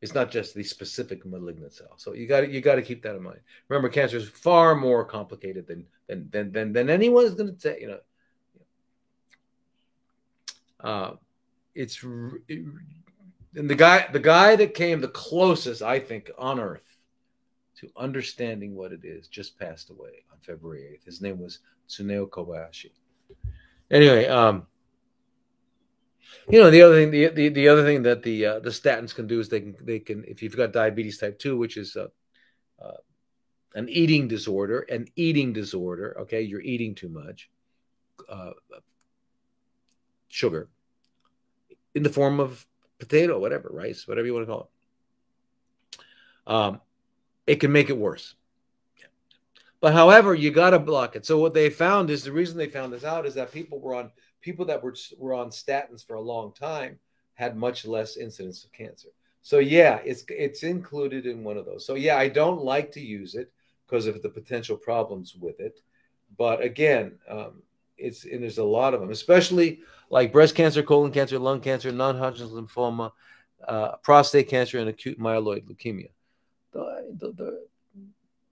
It's not just the specific malignant cell. So you got to keep that in mind. Remember, cancer is far more complicated than anyone is going to say. And the guy that came the closest, I think, on Earth to understanding what it is just passed away on February 8th. His name was Tsuneo Kobayashi. Anyway, the other thing that the statins can do is they can if you've got diabetes type 2, which is an eating disorder, okay, you're eating too much sugar in the form of potato, whatever, rice, whatever you want to call it. It can make it worse. But however, you got to block it. So what they found is, the reason they found this out is that people that were on statins for a long time had much less incidence of cancer. So yeah, it's included in one of those. So yeah, I don't like to use it because of the potential problems with it. But again, there's a lot of them, especially like breast cancer, colon cancer, lung cancer, non-Hodgkin's lymphoma, prostate cancer, and acute myeloid leukemia.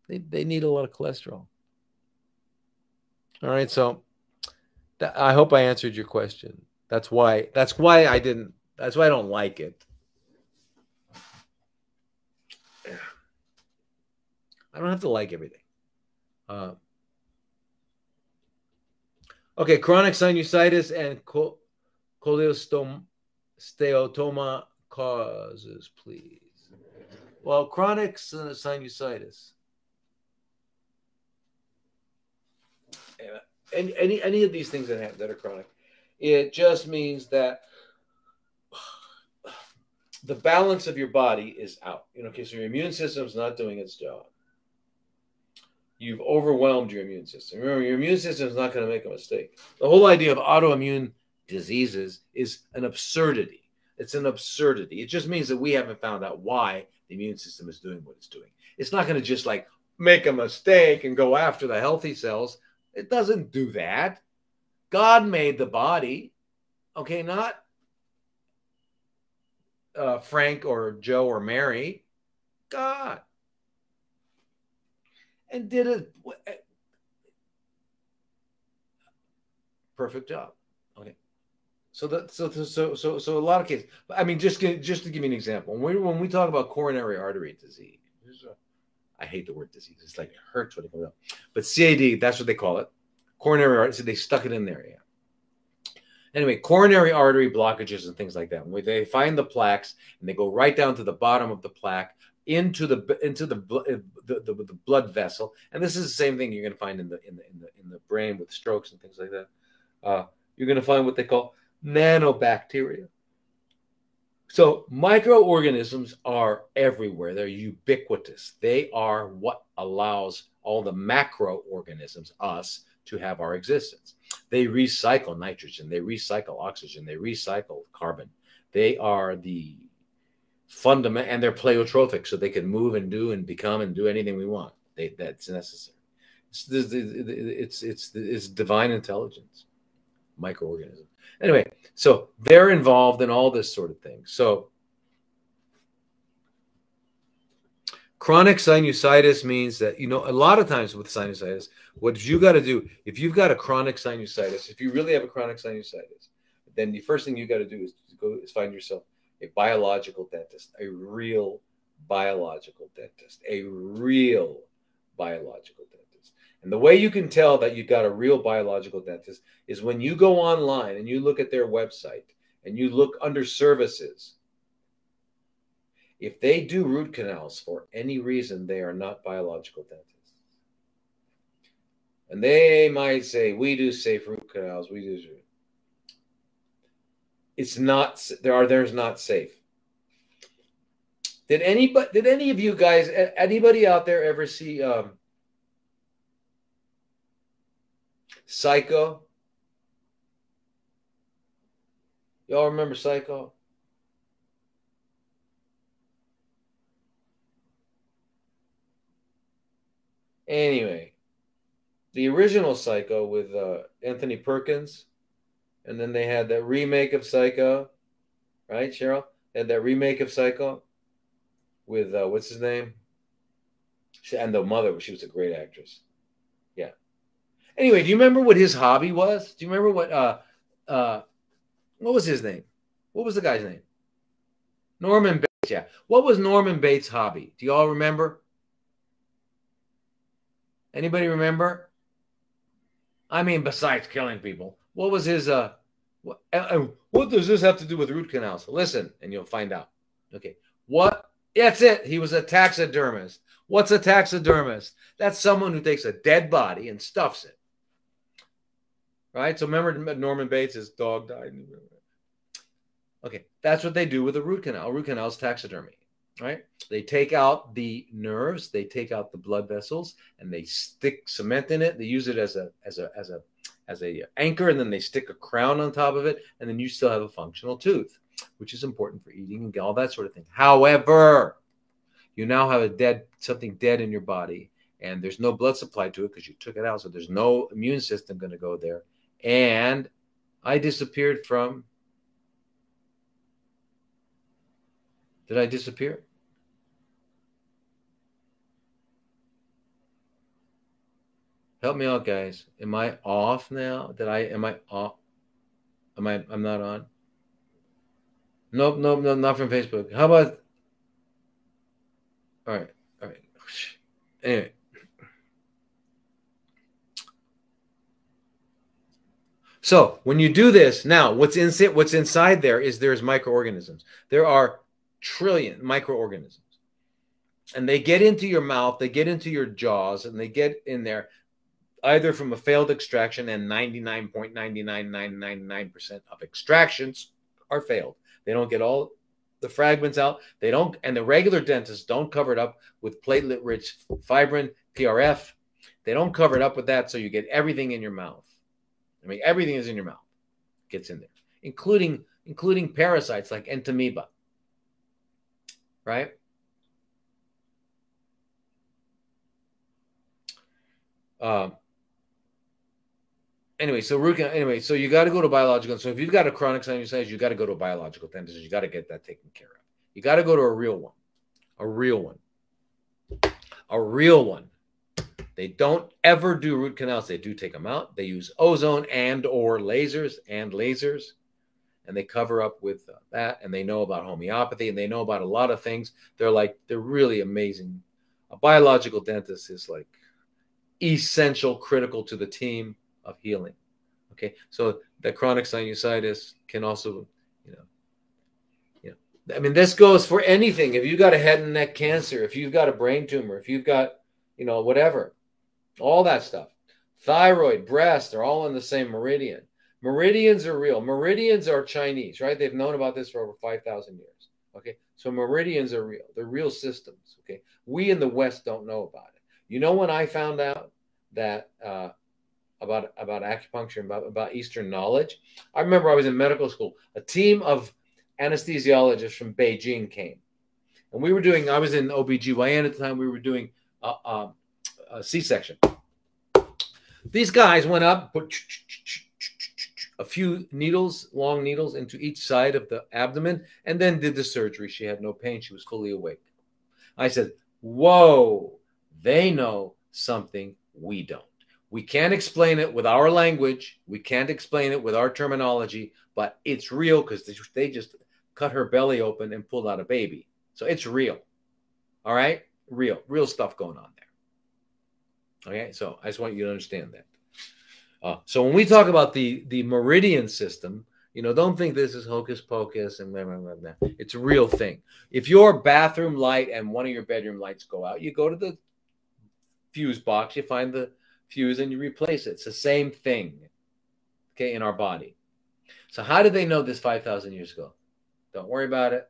They need a lot of cholesterol. All right, so I hope I answered your question. That's why I didn't. That's why I don't like it. I don't have to like everything. Okay, chronic sinusitis and cholesteatoma causes, please. Well, chronic sinusitis. Any of these things that are chronic, it just means that the balance of your body is out. Okay, so your immune system is not doing its job. You've overwhelmed your immune system. Remember, your immune system is not going to make a mistake. The whole idea of autoimmune diseases is an absurdity. It's an absurdity. It just means that we haven't found out why the immune system is doing what it's doing. It's not going to just like make a mistake and go after the healthy cells. It doesn't do that. God made the body, okay, not Frank or Joe or Mary. God. And did a perfect job. Okay. So a lot of cases. I mean, just to give you an example, when we talk about coronary artery disease, I hate the word disease. It's like it hurts when it comes out. But CAD, that's what they call it. Coronary artery. So they stuck it in there. Yeah. Anyway, coronary artery blockages and things like that. Where they find the plaques and they go right down to the bottom of the plaque into the blood vessel. And this is the same thing you're going to find in the brain with strokes and things like that. You're going to find what they call nanobacteria. So microorganisms are everywhere. They're ubiquitous. They are what allows all the macroorganisms, us, to have our existence. They recycle nitrogen. They recycle oxygen. They recycle carbon. They are the fundamental, and they're pleiotropic, so they can move and do and become and do anything we want. That's necessary. It's divine intelligence, microorganisms. Anyway, so they're involved in all this sort of thing. So chronic sinusitis means that, a lot of times with sinusitis, what you got to do, if you've got a chronic sinusitis, if you really have a chronic sinusitis, then the first thing you got to do is find yourself a biological dentist, a real biological dentist, a real biological dentist. And the way you can tell that you've got a real biological dentist is when you go online and you look at their website and you look under services. If they do root canals for any reason, they are not biological dentists. And they might say, we do safe root canals. We do. It's not, there's not safe. Did any of you guys, anybody out there ever see Psycho? Y'all remember Psycho? Anyway, the original Psycho with Anthony Perkins, and then they had that remake of Psycho, right, Cheryl? They had that remake of Psycho with what's his name? And the mother, she was a great actress. Yeah. Anyway, do you remember what his hobby was? Do you remember what was his name? What was the guy's name? Norman Bates, yeah. What was Norman Bates' hobby? Do you all remember? Anybody remember? I mean, besides killing people, what was his what does this have to do with root canals? Listen, and you'll find out. Okay. What? That's it. He was a taxidermist. What's a taxidermist? That's someone who takes a dead body and stuffs it. Right? So remember Norman Bates' dog died. Okay. That's what they do with a root canal. A root canal is taxidermy. Right? They take out the nerves, they take out the blood vessels, and they stick cement in it. They use it as a anchor, and then they stick a crown on top of it, and then you still have a functional tooth, which is important for eating and all that sort of thing. However, you now have something dead in your body, and there's no blood supply to it because you took it out, so there's no immune system going to go there. And I disappeared from. Did I disappear? Help me out, guys. Am I off now? Am I off? I'm not on? Nope, nope, no, not from Facebook. How about, all right, all right. Anyway. So when you do this, now what's inside there's microorganisms. There are trillion microorganisms. And they get into your mouth, they get into your jaws, and they get in there either from a failed extraction, and 99.99999% of extractions are failed. They don't get all the fragments out. They don't, and the regular dentists don't cover it up with platelet-rich fibrin, PRF. They don't cover it up with that, so you get everything in your mouth. I mean, everything is in your mouth, gets in there, including parasites like entamoeba, right? Anyway, so you got to go to biological. So if you've got a chronic sinusitis, you got to go to a biological dentist. You got to get that taken care of. You got to go to a real one, a real one, a real one. They don't ever do root canals. They do take them out. They use ozone and lasers, and they cover up with that. And they know about homeopathy, and they know about a lot of things. They're really amazing. A biological dentist is like essential, critical to the team of healing. Okay, so the chronic sinusitis can also, I mean, this goes for anything. If you've got a head and neck cancer, if you've got a brain tumor, if you've got, whatever, all that stuff, thyroid, breast, they're all in the same meridian. Meridians are real. Meridians are Chinese, right? They've known about this for over 5,000 years. Okay, so meridians are real. They're real systems. Okay, we in the West don't know about it. When I found out that about acupuncture, about Eastern knowledge, I remember I was in medical school. A team of anesthesiologists from Beijing came, and I was in OBGYN at the time. We were doing a C-section. These guys went up, put a few needles, long needles, into each side of the abdomen, and then did the surgery. She had no pain. She was fully awake. I said, whoa, they know something we don't. We can't explain it with our language. We can't explain it with our terminology, but it's real because they just cut her belly open and pulled out a baby. So it's real. All right? Real stuff going on there. Okay? So I just want you to understand that. So when we talk about the meridian system, don't think this is hocus pocus and blah, blah, blah, blah. It's a real thing. If your bathroom light and one of your bedroom lights go out, you go to the fuse box, you find the fuse, and you replace it. It's the same thing, okay, in our body. So how did they know this 5,000 years ago? Don't worry about it.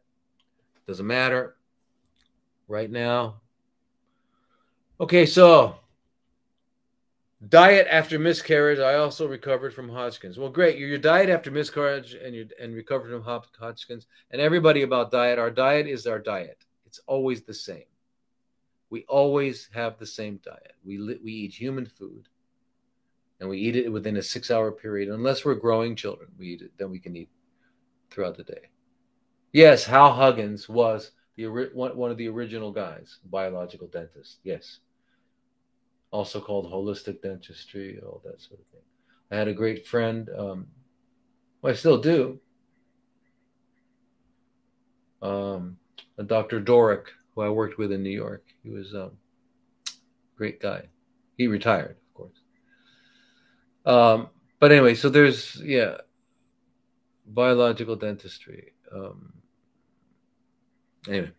Doesn't matter right now. Okay, so diet after miscarriage. I also recovered from Hodgkin's. Well, great. Your diet after miscarriage and recovered from Hodgkin's. And everybody about diet. Our diet is our diet. It's always the same. We always have the same diet. We eat human food, and we eat it within a 6-hour period. Unless we're growing children, we eat it. Then we can eat throughout the day. Yes, Hal Huggins was one of the original guys, biological dentist. Yes. Also called holistic dentistry, all that sort of thing. I had a great friend. Well, I still do. A Dr. Doric, who I worked with in New York. He was a great guy. He retired, of course. But anyway, so there's, biological dentistry. Anyway.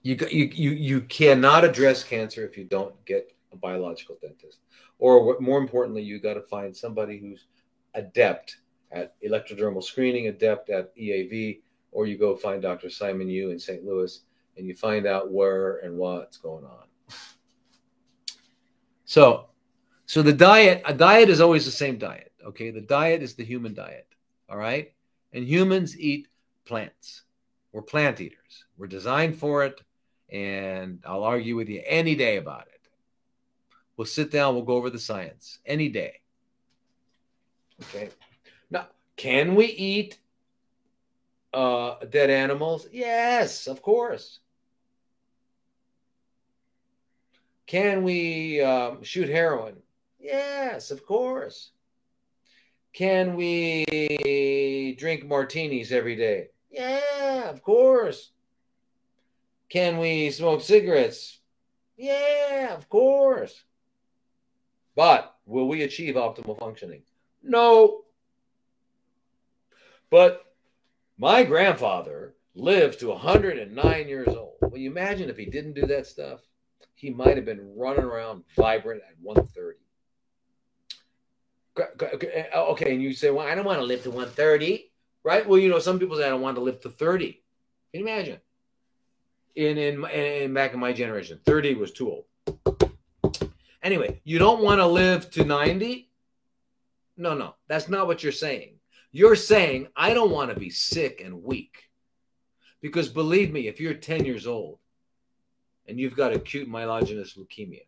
You cannot address cancer if you don't get a biological dentist. Or more importantly, you got to find somebody who's adept at electrodermal screening, adept at EAV, or you go find Dr. Simon Yu in St. Louis, and you find out where and what's going on. So a diet is always the same diet, okay? The diet is the human diet, all right? And humans eat plants. We're plant eaters. We're designed for it, and I'll argue with you any day about it. We'll sit down, we'll go over the science any day. Okay? Now, can we eat dead animals? Yes, of course. Can we shoot heroin? Yes, of course. Can we drink martinis every day? Yeah, of course. Can we smoke cigarettes? Yeah, of course. But will we achieve optimal functioning? No. But my grandfather lived to 109 years old. Well, you imagine if he didn't do that stuff, he might have been running around vibrant at 130. Okay, and you say, well, I don't want to live to 130, right? Well, you know, some people say I don't want to live to 30. Can you imagine? In back in my generation, 30 was too old. Anyway, you don't want to live to 90? No, that's not what you're saying. You're saying, I don't want to be sick and weak. Because believe me, if you're 10 years old and you've got acute myelogenous leukemia,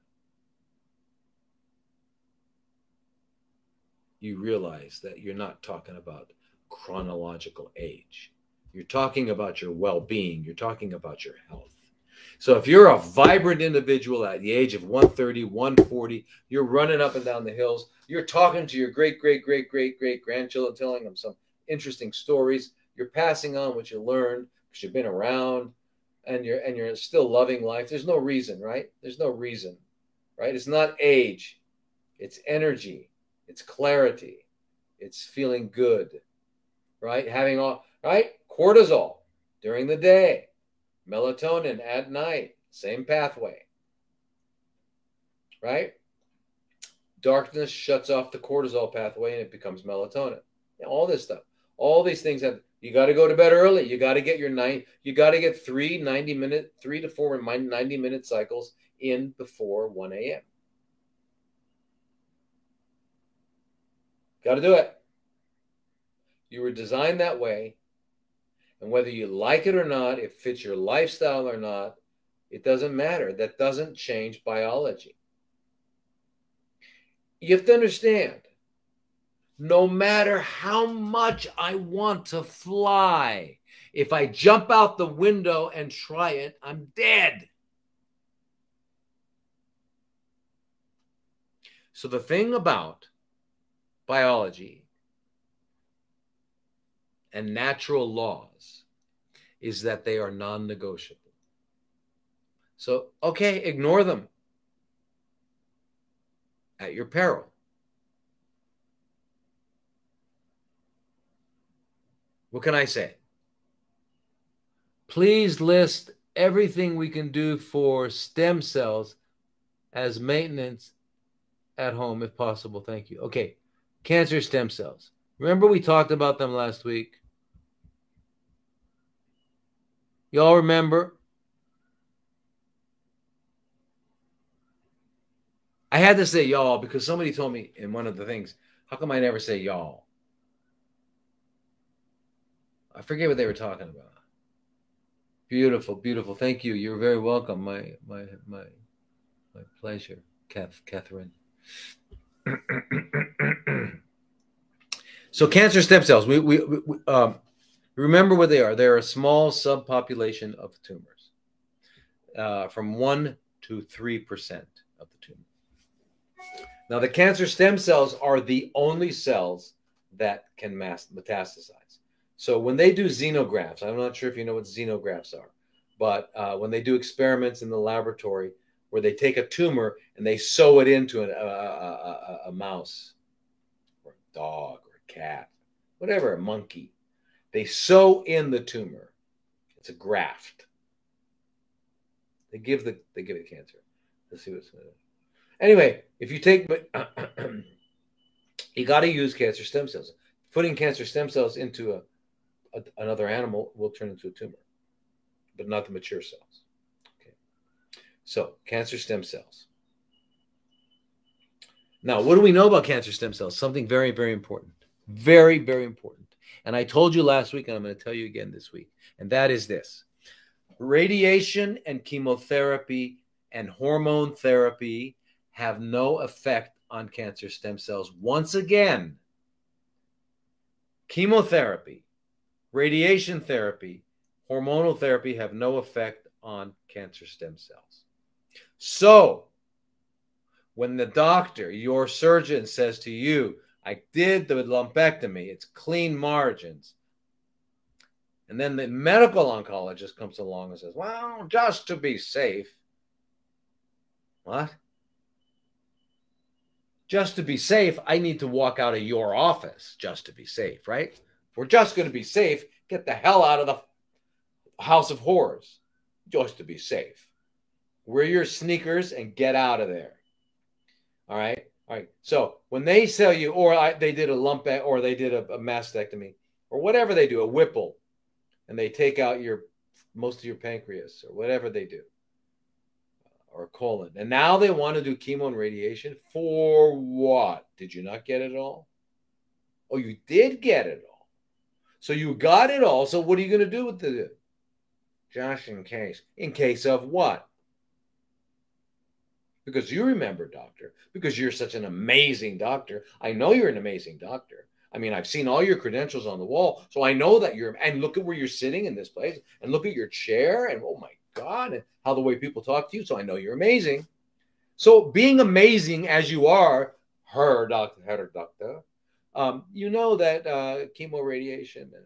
you realize that you're not talking about chronological age. You're talking about your well-being. You're talking about your health. So if you're a vibrant individual at the age of 130, 140, you're running up and down the hills, you're talking to your great-great-great-great-great-grandchildren, telling them some interesting stories, you're passing on what you learned because you've been around, and you're still loving life. There's no reason, right? There's no reason, right? It's not age. It's energy. It's clarity. It's feeling good, right? Having all, right? Cortisol during the day. Melatonin at night, same pathway, right? Darkness shuts off the cortisol pathway and it becomes melatonin. All this stuff, all these things have, you got to go to bed early. You got to get you got to get 3 to 4 90-minute cycles in before 1 a.m. Got to do it. You were designed that way. And whether you like it or not, it fits your lifestyle or not, it doesn't matter. That doesn't change biology. You have to understand, no matter how much I want to fly, if I jump out the window and try it, I'm dead. So the thing about biology and natural laws is that they are non-negotiable. So, okay, ignore them at your peril. What can I say? Please list everything we can do for stem cells as maintenance at home if possible. Thank you. Okay, cancer stem cells. Remember we talked about them last week? Y'all remember? I had to say y'all because somebody told me in one of the things, how come I never say y'all? I forget what they were talking about. Beautiful, beautiful. Thank you. You're very welcome. My pleasure, Catherine. So cancer stem cells, we remember what they are. They're a small subpopulation of tumors, from 1 to 3% of the tumor. Now, the cancer stem cells are the only cells that can metastasize. So when they do xenografts, I'm not sure if you know what xenografts are, but when they do experiments in the laboratory where they take a tumor and they sew it into a mouse or a dog or a cat, whatever, a monkey, they sew in the tumor. It's a graft. They give it cancer. Let's see what's going on. Anyway, if you take, you got to use cancer stem cells. Putting cancer stem cells into another animal will turn into a tumor, but not the mature cells. Okay. So cancer stem cells. Now, what do we know about cancer stem cells? Something very, very important. Very, very important. And I told you last week, and I'm going to tell you again this week, and that is this. Radiation and chemotherapy and hormone therapy have no effect on cancer stem cells. Once again, chemotherapy, radiation therapy, hormonal therapy have no effect on cancer stem cells. So, when the doctor, your surgeon, says to you, I did the lumpectomy, it's clean margins. And then the medical oncologist comes along and says, well, just to be safe. What? Just to be safe, I need to walk out of your office just to be safe, right? If we're just going to be safe, get the hell out of the house of horrors just to be safe. Wear your sneakers and get out of there. All right? All right. So when they sell you, or they did a lump, or they did a mastectomy, or whatever they do, a Whipple, and they take out most of your pancreas, or whatever they do, or colon. And now they want to do chemo and radiation. For what? Did you not get it all? Oh, you did get it all. So you got it all. So what are you going to do with it? Just in case. In case of what? Because you remember, doctor, because you're such an amazing doctor. I know you're an amazing doctor. I mean, I've seen all your credentials on the wall, so I know that and look at where you're sitting in this place, and look at your chair, and oh my God, and how the way people talk to you, so I know you're amazing. So being amazing as you are, doctor, you know that chemo, radiation, and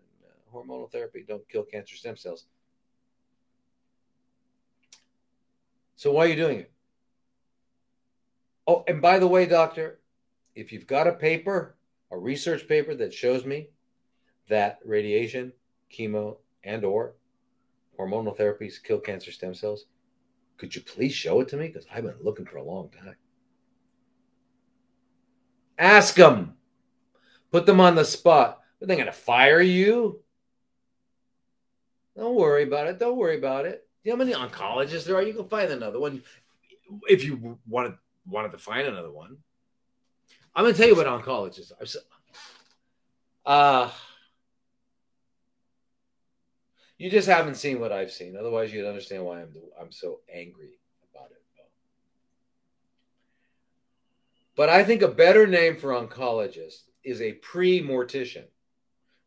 hormonal therapy don't kill cancer stem cells. So why are you doing it? Oh, and by the way, doctor, if you've got a paper, a research paper that shows me that radiation, chemo, and or hormonal therapies kill cancer stem cells, could you please show it to me? Because I've been looking for a long time. Ask them. Put them on the spot. Are they going to fire you? Don't worry about it. Don't worry about it. You know how many oncologists there are? You can find another one if you wanted to find another one. I'm going to tell you what oncologists are. You just haven't seen what I've seen. Otherwise, you'd understand why I'm so angry about it. But I think a better name for oncologist is a pre-mortician.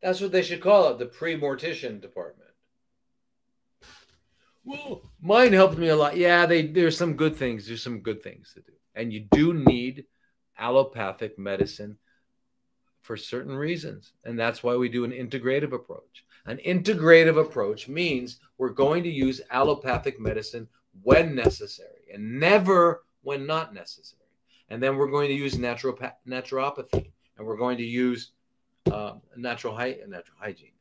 That's what they should call it, the pre-mortician department. Well, mine helped me a lot. Yeah, there's some good things. There's some good things to do. And you do need allopathic medicine for certain reasons. And that's why we do an integrative approach. An integrative approach means we're going to use allopathic medicine when necessary and never when not necessary. And then we're going to use naturopathy, and we're going to use natural hygiene.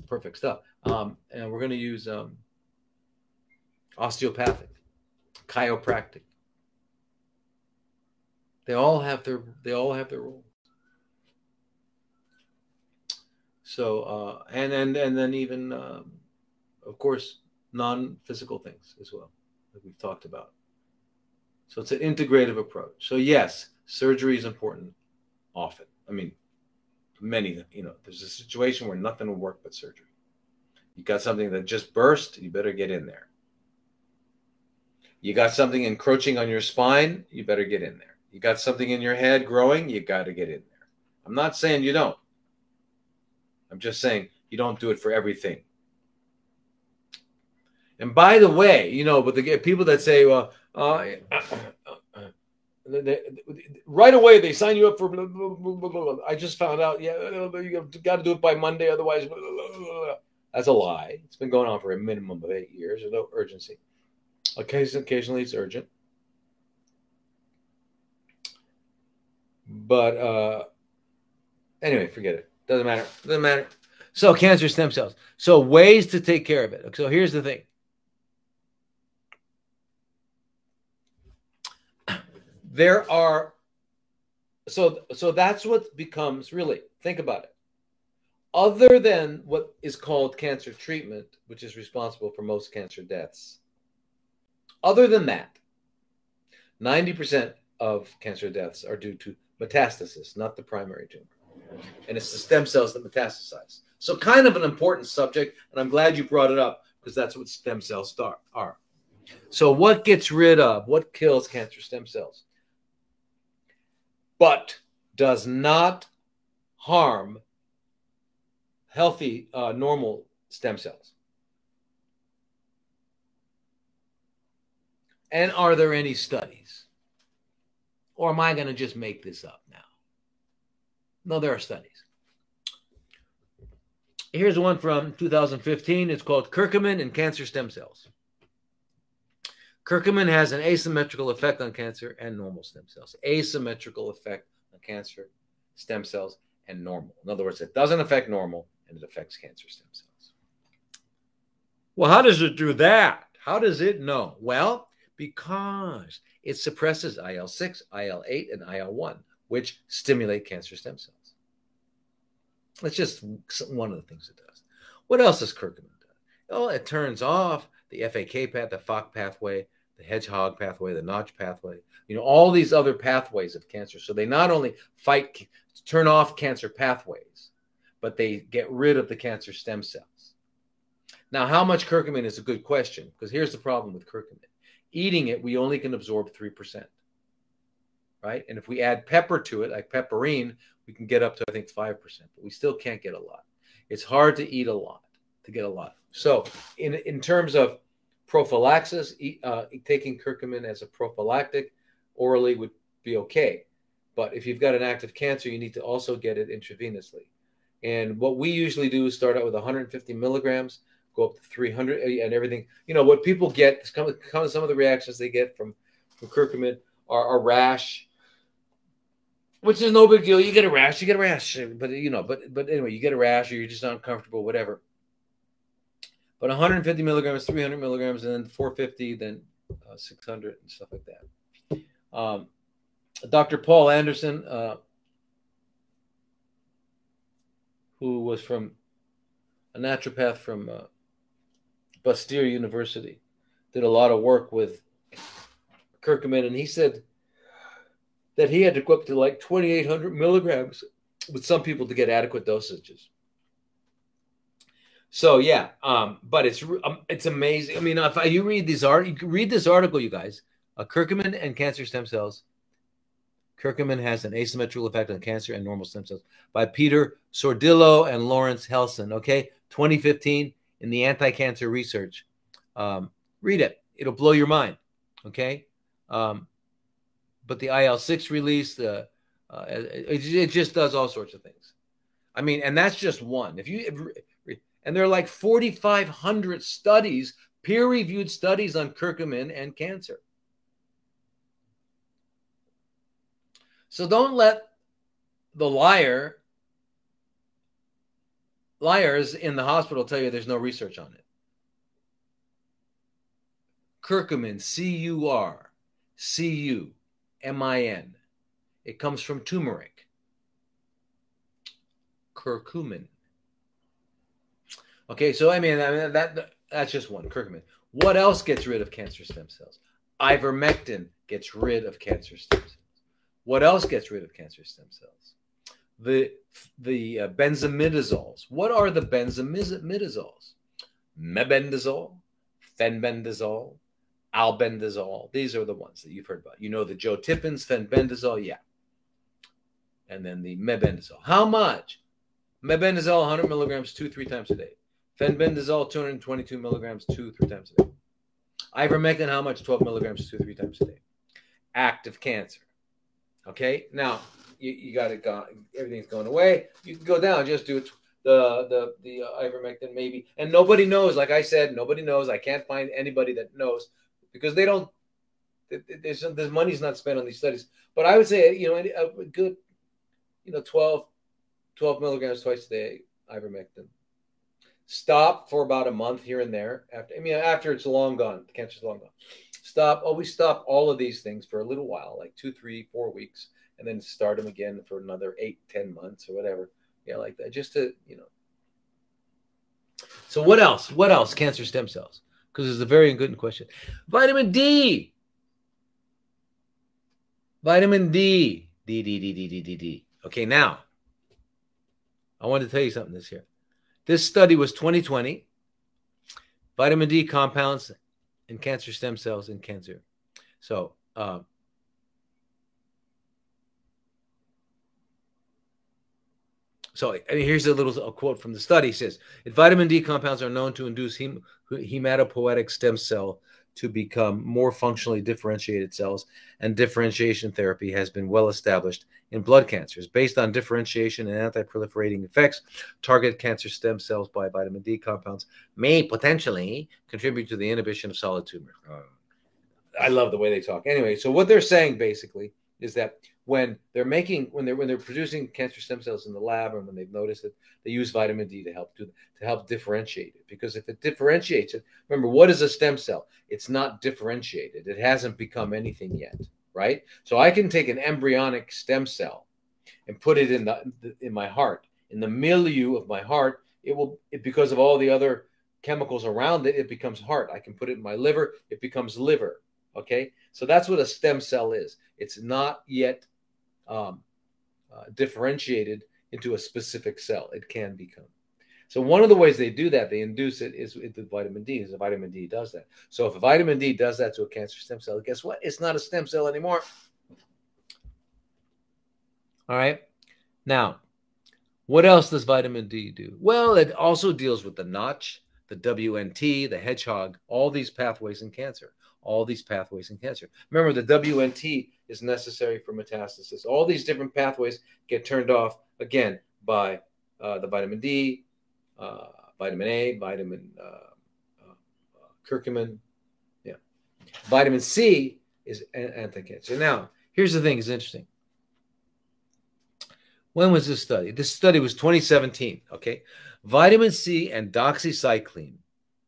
Perfect stuff. And we're going to use osteopathic, chiropractic. They all have their roles. So and then even of course non-physical things as well, that we've talked about. So it's an integrative approach. So yes, surgery is important often. I mean, many, there's a situation where nothing will work but surgery. You got something that just burst, you better get in there. You got something encroaching on your spine, you better get in there. You got something in your head growing, you got to get in there. I'm not saying you don't. I'm just saying you don't do it for everything. And by the way, but the people that say, well, right away they sign you up for blah, blah, blah, blah. I just found out, you got to do it by Monday, otherwise blah, blah, blah. That's a lie. It's been going on for a minimum of 8 years. There's no urgency. Occasionally it's urgent. But anyway, forget it. Doesn't matter. So cancer stem cells. So ways to take care of it. So here's the thing. There are, so that's what becomes, really, think about it. Other than what is called cancer treatment, which is responsible for most cancer deaths, other than that, 90% of cancer deaths are due to metastasis, not the primary tumor. And it's the stem cells that metastasize. So kind of an important subject, and I'm glad you brought it up, because that's what stem cells are. So what gets rid of, what kills cancer stem cells, but does not harm healthy, normal stem cells? And are there any studies? Or am I going to just make this up now? No, there are studies. Here's one from 2015. It's called Curcumin and Cancer Stem Cells. Curcumin has an asymmetrical effect on cancer and normal stem cells. Asymmetrical effect on cancer, stem cells, and normal. In other words, it doesn't affect normal and it affects cancer stem cells. Well, how does it do that? How does it know? Well, because it suppresses IL-6, IL-8, and IL-1, which stimulate cancer stem cells. That's just one of the things it does. What else does curcumin do? Oh, it turns off the FAK path, the FOC pathway, the hedgehog pathway, the notch pathway, all these other pathways of cancer. So they not only turn off cancer pathways, but they get rid of the cancer stem cells. Now, how much curcumin is a good question, because here's the problem with curcumin. Eating it, we only can absorb 3%, right? And if we add pepper to it, like pepperine, we can get up to, I think, 5%, but we still can't get a lot. It's hard to eat a lot, to get a lot. So in terms of prophylaxis, taking curcumin as a prophylactic orally would be okay. But if you've got an active cancer, you need to also get it intravenously. And what we usually do is start out with 150 milligrams, go up to 300 and everything. What people get, some of the reactions they get from curcumin are a rash, which is no big deal. You get a rash, but anyway, you get a rash or you're just uncomfortable, whatever. But 150 milligrams, 300 milligrams, and then 450, then 600 and stuff like that. Dr. Paul Anderson, who was from a naturopath from Bastyr University, did a lot of work with curcumin, and he said that he had to go up to like 2,800 milligrams with some people to get adequate dosages. So yeah, but it's amazing. I mean, if you read this article, you guys, curcumin and cancer stem cells. Curcumin has an asymmetrical effect on cancer and normal stem cells by Peter Sordillo and Lawrence Helson. Okay, 2015 in the Anti-Cancer Research. Read it; it'll blow your mind. Okay, but the IL-6 release, it just does all sorts of things. I mean, and that's just one. And there are like 4,500 studies, peer-reviewed studies on curcumin and cancer. So don't let the liars in the hospital tell you there's no research on it. Curcumin, C-U-R-C-U-M-I-N. It comes from turmeric. Curcumin. Okay, so I mean that's just one, curcumin. What else gets rid of cancer stem cells? Ivermectin gets rid of cancer stem cells. What else gets rid of cancer stem cells? The benzimidazoles. What are the benzimidazoles? Mebendazole, fenbendazole, albendazole. These are the ones that you've heard about. You know the jotipins, fenbendazole, yeah. And then the mebendazole. How much? Mebendazole, 100 milligrams, 2-3 times a day. Fenbendazole, 222 milligrams, 2-3 times a day. Ivermectin, how much? 12 milligrams, 2-3 times a day. Active cancer. Okay, now you got it gone. Everything's going away. You can go down. Just do it. The ivermectin maybe, and nobody knows. Like I said, nobody knows. I can't find anybody that knows because they don't. There's money's not spent on these studies. But I would say a good 12 milligrams twice a day ivermectin. Stop for about a month here and there. After it's long gone, the cancer's long gone. Always stop all of these things for a little while, like 2, 3, 4 weeks, and then start them again for another 8, 10 months or whatever. Yeah, like that. Just to, So what else? What else? Cancer stem cells. Because it's a very good question. Vitamin D. Vitamin D. D. Okay, now, I want to tell you something this here. This study was 2020. Vitamin D compounds in cancer stem cells in cancer. So, here's a quote from the study. It says, vitamin D compounds are known to induce hematopoietic stem cell to become more functionally differentiated cells, and differentiation therapy has been well established in blood cancers. Based on differentiation and anti-proliferating effects, targeted cancer stem cells by vitamin D compounds may potentially contribute to the inhibition of solid tumors. I love the way they talk. Anyway, so what they're saying basically is that when they're producing cancer stem cells in the lab, and when they've noticed that they use vitamin D to help differentiate it, because if it differentiates it, remember, what is a stem cell? It's not differentiated. It hasn't become anything yet, right? So I can take an embryonic stem cell and put it in my heart, in the milieu of my heart. Because of all the other chemicals around it, it becomes heart. I can put it in my liver. It becomes liver. Okay, so that's what a stem cell is. It's not yet differentiated into a specific cell. It can become. So one of the ways they do that, they induce it, is with vitamin D. Is vitamin D does that. So if a vitamin D does that to a cancer stem cell, guess what? It's not a stem cell anymore. All right. Now, what else does vitamin D do? Well, it also deals with the notch, the WNT, the hedgehog, all these pathways in cancer. All these pathways in cancer. Remember, the WNT is necessary for metastasis. All these different pathways get turned off, again, by the vitamin D, vitamin A, vitamin curcumin. Yeah. Vitamin C is anti-cancer. Now, here's the thing. It's interesting. When was this study? This study was 2017, okay? Vitamin C and doxycycline.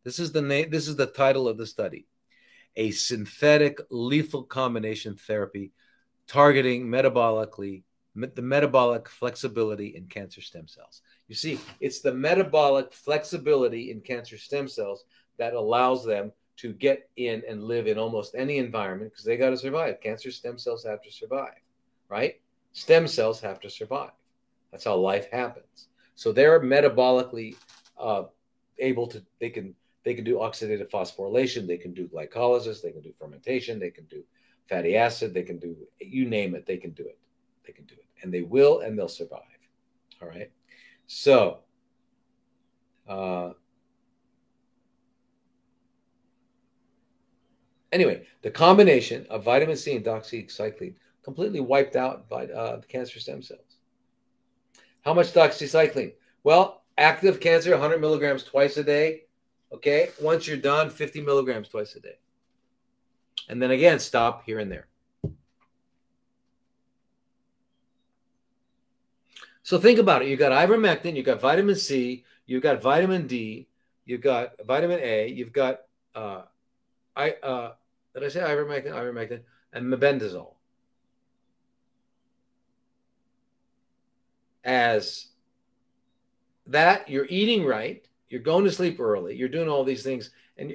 This is the name. This is the title of the study. A synthetic lethal combination therapy targeting the metabolic flexibility in cancer stem cells. You see, it's the metabolic flexibility in cancer stem cells that allows them to get in and live in almost any environment, because they got to survive. Cancer stem cells have to survive, right? Stem cells have to survive. That's how life happens. So they're metabolically able to, they can do oxidative phosphorylation, they can do glycolysis, they can do fermentation, they can do fatty acid, they can do, you name it, they can do it. They can do it. And they will, and they'll survive. All right. So, anyway, the combination of vitamin C and doxycycline completely wiped out the cancer stem cells. How much doxycycline? Well, active cancer, 100 milligrams twice a day. Okay, once you're done, 50 milligrams twice a day. And then again, stop here and there. So think about it. You got ivermectin, you got vitamin C, you got vitamin D, you got vitamin A, you've got did I say ivermectin? Ivermectin and mebendazole. As that, you're eating right, you're going to sleep early, you're doing all these things, and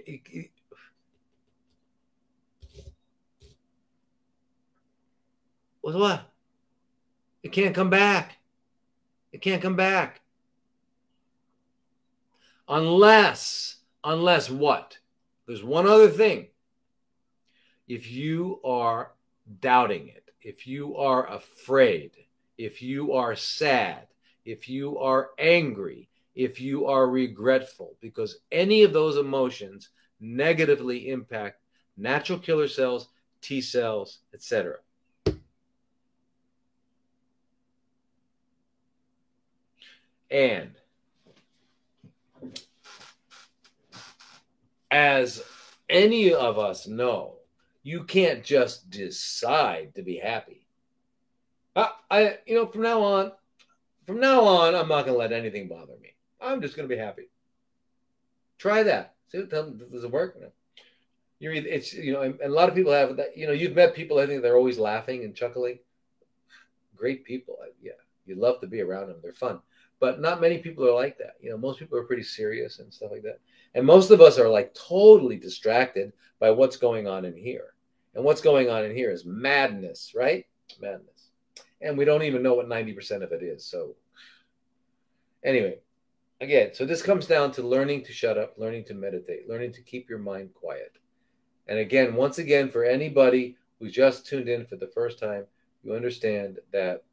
what? It can't come back. It can't come back. Unless what? There's one other thing. If you are doubting it, if you are afraid, if you are sad, if you are angry, if you are regretful, because any of those emotions negatively impact natural killer cells, T cells, etc. And as any of us know, you can't just decide to be happy. From now on, I'm not going to let anything bother me. I'm just going to be happy. Try that. See, does it work? And a lot of people have that. You've met people, I think they're always laughing and chuckling. Great people. Yeah, you love to be around them. They're fun. But not many people are like that. Most people are pretty serious and stuff like that. And most of us are like totally distracted by what's going on in here. And what's going on in here is madness, right? Madness. And we don't even know what 90% of it is. So anyway, again, so this comes down to learning to shut up, learning to meditate, learning to keep your mind quiet. And again, once again, for anybody who just tuned in for the first time, you understand that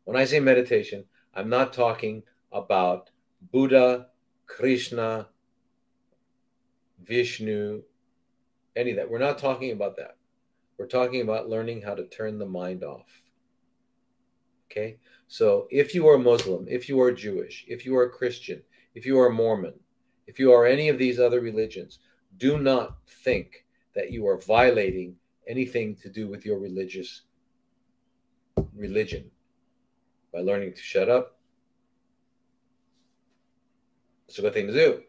when I say meditation, I'm not talking about Buddha, Krishna, Vishnu, Any of that. We're not talking about that. We're talking about learning how to turn the mind off. Okay? So if you are Muslim, if you are Jewish, if you are Christian, if you are Mormon, if you are any of these other religions, do not think that you are violating anything to do with your religion by learning to shut up. It's a good thing to do.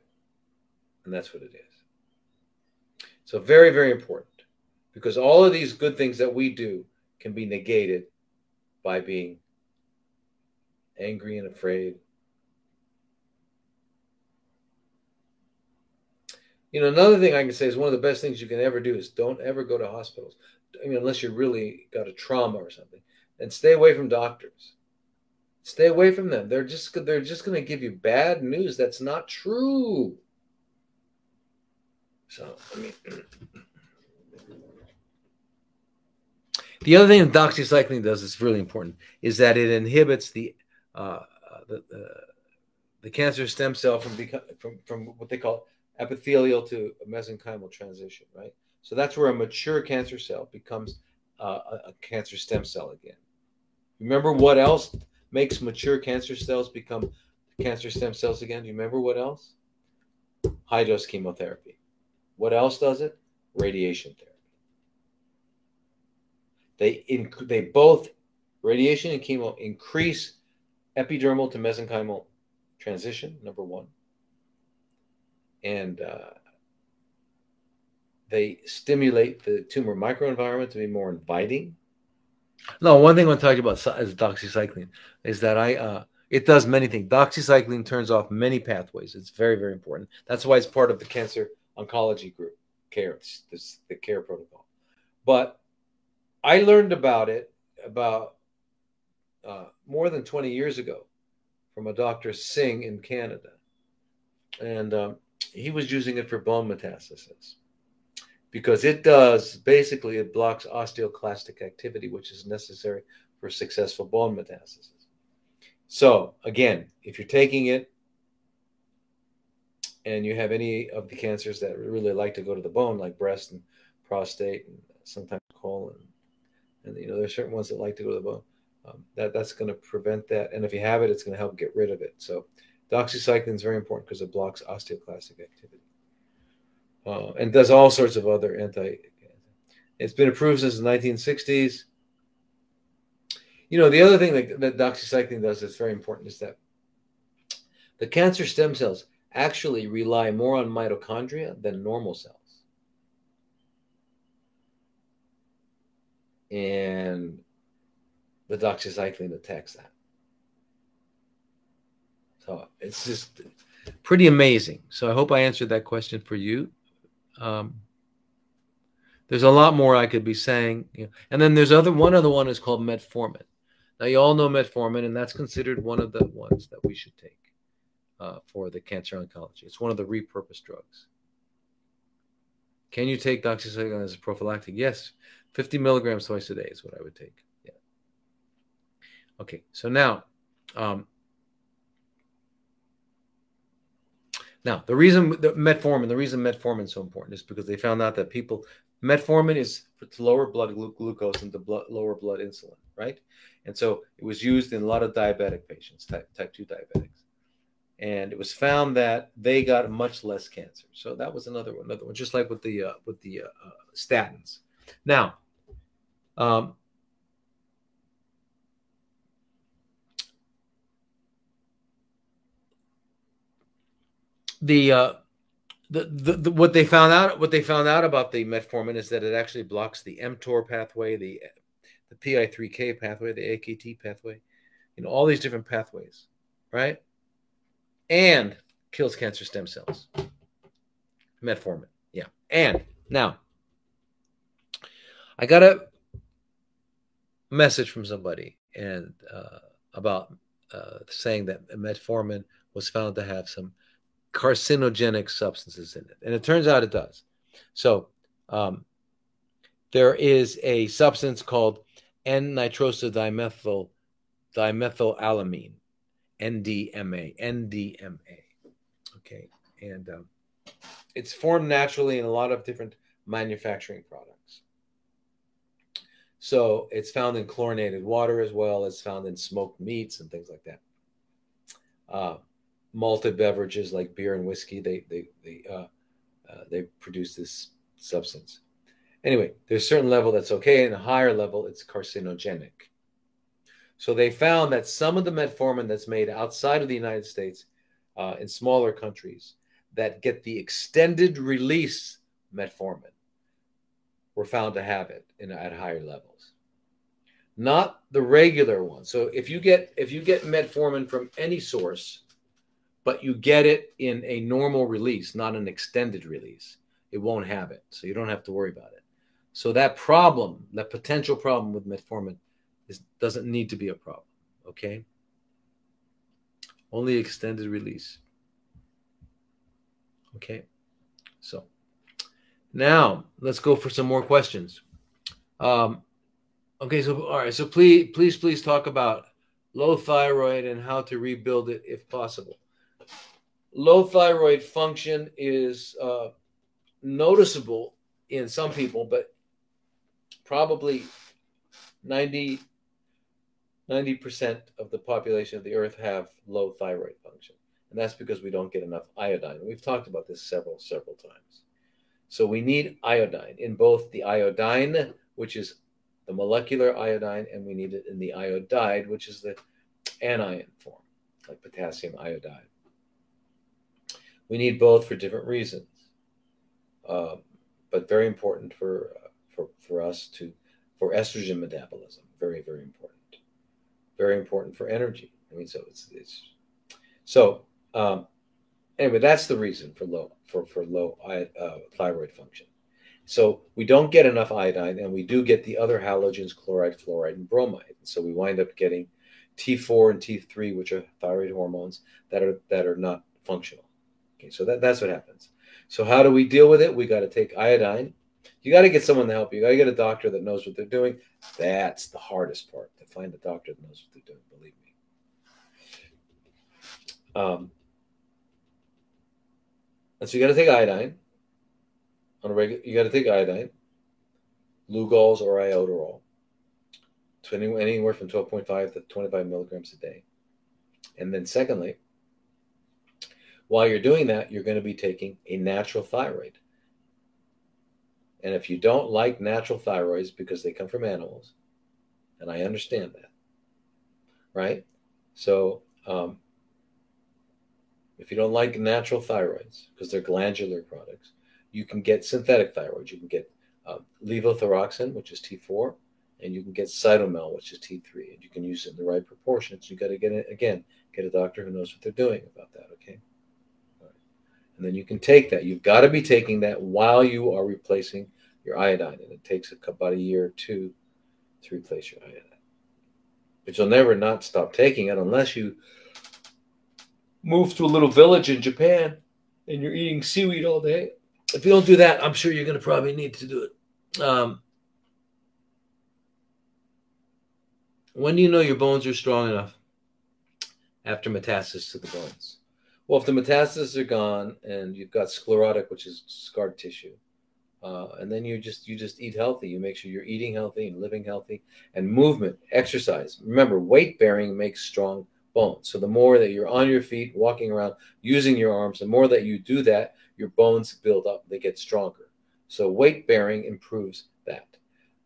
And that's what it is. So very, very important, because all of these good things that we do can be negated by being angry and afraid. You know, another thing I can say is one of the best things you can ever do is don't ever go to hospitals. I mean, unless you really got a trauma or something, and stay away from doctors. Stay away from them. They're just going to give you bad news that's not true. So, I mean, the other thing that doxycycline does is really important, is that it inhibits the cancer stem cell from what they call epithelial to mesenchymal transition, right? So that's where a mature cancer cell becomes a cancer stem cell again. Remember what else makes mature cancer cells become cancer stem cells again? Do you remember what else? High-dose chemotherapy. What else does it? Radiation therapy. They both, radiation and chemo, increase epidermal to mesenchymal transition, number one. And they stimulate the tumor microenvironment to be more inviting. No, one thing I want to talk about is doxycycline, is that it does many things. Doxycycline turns off many pathways. It's very, very important. That's why it's part of the cancer oncology group care, the care protocol. But I learned about it about more than 20 years ago from a Dr. Singh in Canada. And he was using it for bone metastasis because it blocks osteoclastic activity, which is necessary for successful bone metastasis. So again, if you're taking it and you have any of the cancers that really like to go to the bone, like breast and prostate and sometimes colon, and you know, there's certain ones that like to go to the bone, that's going to prevent that. And if you have it, it's going to help get rid of it. So doxycycline is very important because it blocks osteoclastic activity. And does all sorts of other It's been approved since the 1960s. You know, the other thing that doxycycline does that's very important is that the cancer stem cells actually rely more on mitochondria than normal cells. And the doxycycline attacks that. So it's just pretty amazing. So I hope I answered that question for you. There's a lot more I could be saying. You know. And then there's one other one is called Metformin. Now, you all know Metformin, and that's considered one of the ones that we should take for the cancer oncology. It's one of the repurposed drugs. Can you take doxycycline as a prophylactic? Yes. 50 milligrams twice a day is what I would take. Yeah. Okay, so now, the reason metformin is so important is because they found out that metformin is to lower blood glucose and to lower blood insulin, right? And so it was used in a lot of diabetic patients, type 2 diabetics. And it was found that they got much less cancer. So that was another one, just like with the statins. Now, what they found out about the metformin is that it actually blocks the mTOR pathway, the PI3K pathway, the AKT pathway, you know, all these different pathways, right? And kills cancer stem cells. Metformin, yeah. And now, I got a message from somebody and about saying that metformin was found to have some carcinogenic substances in it, and it turns out it does. So there is a substance called N-nitrosodimethylamine, NDMA. Okay, and it's formed naturally in a lot of different manufacturing products. So it's found in chlorinated water as well. It's found in smoked meats and things like that. Malted beverages like beer and whiskey, they produce this substance. Anyway, there's a certain level that's okay, and a higher level, it's carcinogenic. So they found that some of the metformin that's made outside of the United States, in smaller countries, that get the extended release metformin, were found to have it at higher levels. Not the regular one. So if you get metformin from any source, but you get it in a normal release, not an extended release, it won't have it. So you don't have to worry about it. So that problem, that potential problem with metformin, doesn't need to be a problem, okay? Only extended release. Okay, so now let's go for some more questions. Okay, so all right, so please talk about low thyroid and how to rebuild it if possible. Low thyroid function is noticeable in some people, but probably 90% of the population of the earth have low thyroid function. And that's because we don't get enough iodine. We've talked about this several times. So we need iodine in both the iodine, which is the molecular iodine, and we need it in the iodide, which is the anion form, like potassium iodide. We need both for different reasons, but very important for us for estrogen metabolism. Very, very important. Very important for energy. I mean, so anyway, that's the reason for low thyroid function. So we don't get enough iodine, and we do get the other halogens, chloride, fluoride, and bromide. So we wind up getting T4 and T3, which are thyroid hormones that are not functional. Okay, so that's what happens. So how do we deal with it? We got to take iodine. You got to get someone to help you. You got to get a doctor that knows what they're doing. That's the hardest part, to find a doctor that knows what they're doing, believe me. And so you got to take iodine on a regular. You got to take iodine, Lugol's or iodoral, anywhere from 12.5 to 25 milligrams a day. And then secondly, while you're doing that, you're going to be taking a natural thyroid. And if you don't like natural thyroids because they come from animals, and I understand that, right? So if you don't like natural thyroids because they're glandular products, you can get synthetic thyroids. You can get levothyroxine, which is T4, and you can get cytomel, which is T3, and you can use it in the right proportions. You got to get a doctor who knows what they're doing about that, okay? All right. And then you can take that. You've got to be taking that while you are replacing your iodine, and it takes about a year or two to replace your iodine. But you'll never not stop taking it unless you move to a little village in Japan and you're eating seaweed all day. If you don't do that, I'm sure you're going to probably need to do it. When do you know your bones are strong enough? After metastasis to the bones. Well, if the metastases are gone and you've got sclerotic, which is scarred tissue, and then you just eat healthy. You make sure you're eating healthy and living healthy, and movement, exercise. Remember, weight bearing makes strong bones. So the more that you're on your feet, walking around, using your arms, the more that you do that, your bones build up. They get stronger. So weight bearing improves that.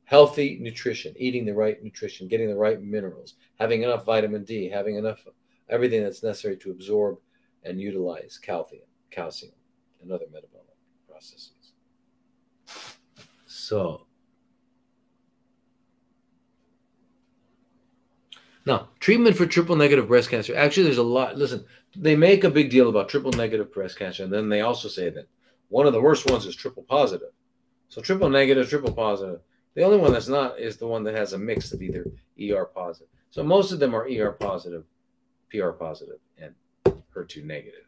Healthy nutrition, eating the right nutrition, getting the right minerals, having enough vitamin D, having enough everything that's necessary to absorb and utilize calcium, and other metabolic processes. So now, treatment for triple negative breast cancer. Actually, there's a lot. Listen, they make a big deal about triple negative breast cancer, and then they also say that one of the worst ones is triple positive. So triple negative, triple positive. The only one that's not is the one that has a mix of either ER positive. So most of them are ER positive, PR positive, and HER2 negative.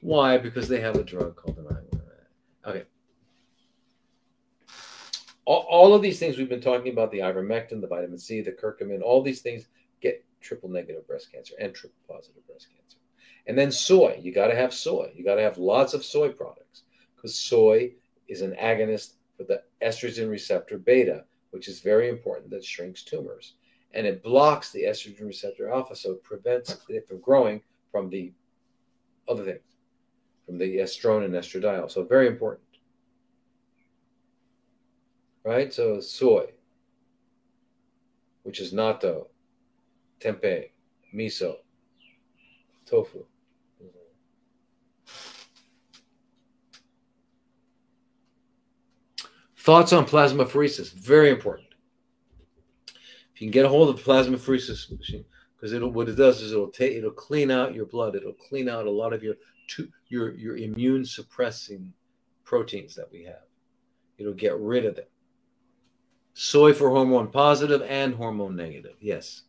Why? Because they have a drug called an Okay. All of these things we've been talking about, the ivermectin, the vitamin C, the curcumin, all these things get triple negative breast cancer and triple positive breast cancer. And then soy. You got to have soy. You got to have lots of soy products because soy is an agonist for the estrogen receptor beta, which is very important, that shrinks tumors. And it blocks the estrogen receptor alpha, so it prevents it from growing from the other things, from the estrone and estradiol. So very important. Right? So soy, which is natto, tempeh, miso, tofu. Thoughts on plasmapheresis, very important. If you can get a hold of the plasmapheresis machine, because what it does is it'll clean out your blood. It'll clean out a lot of your immune suppressing proteins that we have. It'll get rid of them. Soy for hormone positive and hormone negative, yes.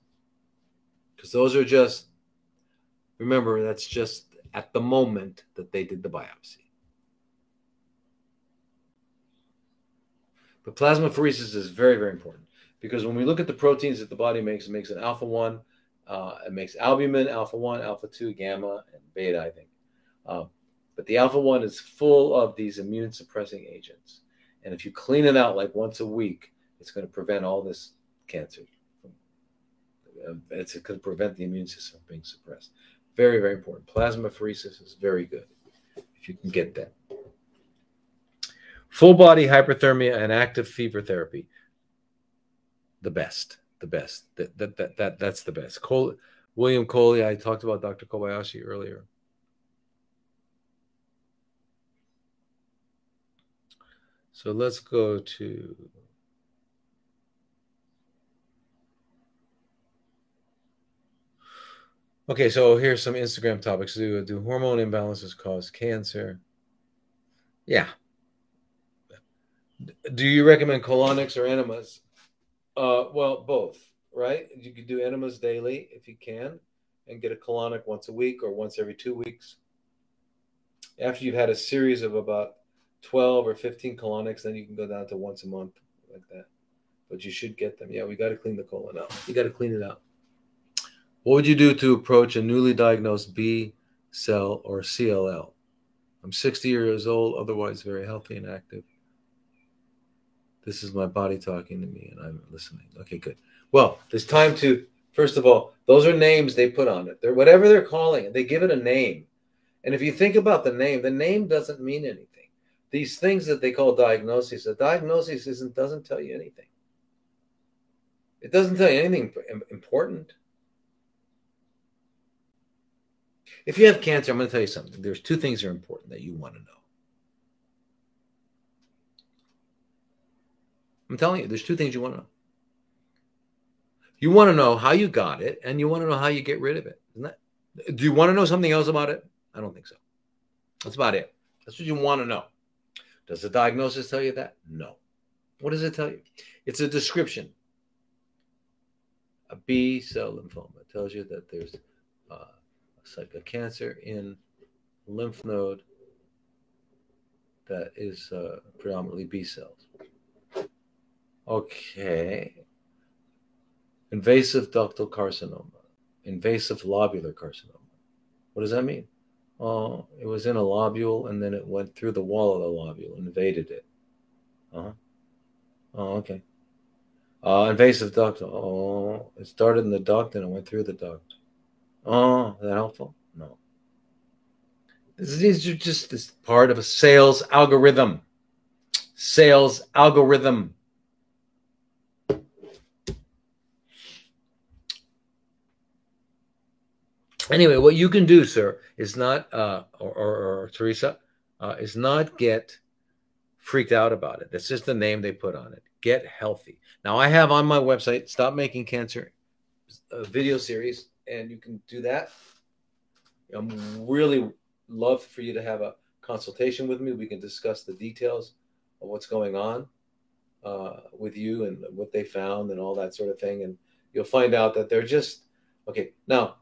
Because those are just, remember, that's just at the moment that they did the biopsy. But plasmapheresis is very, very important, because when we look at the proteins that the body makes, it makes an alpha-1, it makes albumin, alpha-1, alpha-2, gamma, and beta, I think. But the alpha-1 is full of these immune-suppressing agents. And if you clean it out like once a week, it's going to prevent all this cancer. It's going to prevent the immune system from being suppressed. Very, very important. Plasmapheresis is very good if you can get that. Full body hyperthermia and active fever therapy. The best. That's the best. William Coley, I talked about Dr. Kobayashi earlier. So let's go to okay, so here's some Instagram topics. Do hormone imbalances cause cancer? Yeah. Do you recommend colonics or enemas? Well, both, right? You could do enemas daily if you can, and get a colonic once a week or once every 2 weeks. After you've had a series of about 12 or 15 colonics, then you can go down to once a month, like that. But you should get them. Yeah, we got to clean the colon out. You got to clean it out. What would you do to approach a newly diagnosed B cell or CLL? I'm 60 years old, otherwise very healthy and active. This is my body talking to me, and I'm listening. Okay, good. Well, there's time to, first of all, those are names they put on it. They're whatever they're calling it. They give it a name. And if you think about the name doesn't mean anything. These things that they call diagnoses, a diagnosis doesn't tell you anything. It doesn't tell you anything important. If you have cancer, I'm going to tell you something. There's two things that are important that you want to know. I'm telling you, there's two things you want to know. You want to know how you got it, and you want to know how you get rid of it. Isn't that? Do you want to know something else about it? I don't think so. That's about it. That's what you want to know. Does the diagnosis tell you that? No. What does it tell you? It's a description. A B cell lymphoma. It tells you that there's like a cancer in lymph node that is predominantly B cells. Okay. Invasive ductal carcinoma. Invasive lobular carcinoma. What does that mean? Oh, it was in a lobule, and then it went through the wall of the lobule and invaded it. Oh, okay. Invasive duct. Oh, it started in the duct and it went through the duct. Oh, is that helpful? No. These are just this part of a sales algorithm. Sales algorithm. Anyway, what you can do, sir, is not, or Teresa, is not get freaked out about it. That's just the name they put on it. Get healthy. Now, I have on my website, Stop Making Cancer, a video series, and you can do that. I'm really love for you to have a consultation with me. We can discuss the details of what's going on with you and what they found and all that sort of thing. And you'll find out that they're just, okay, now,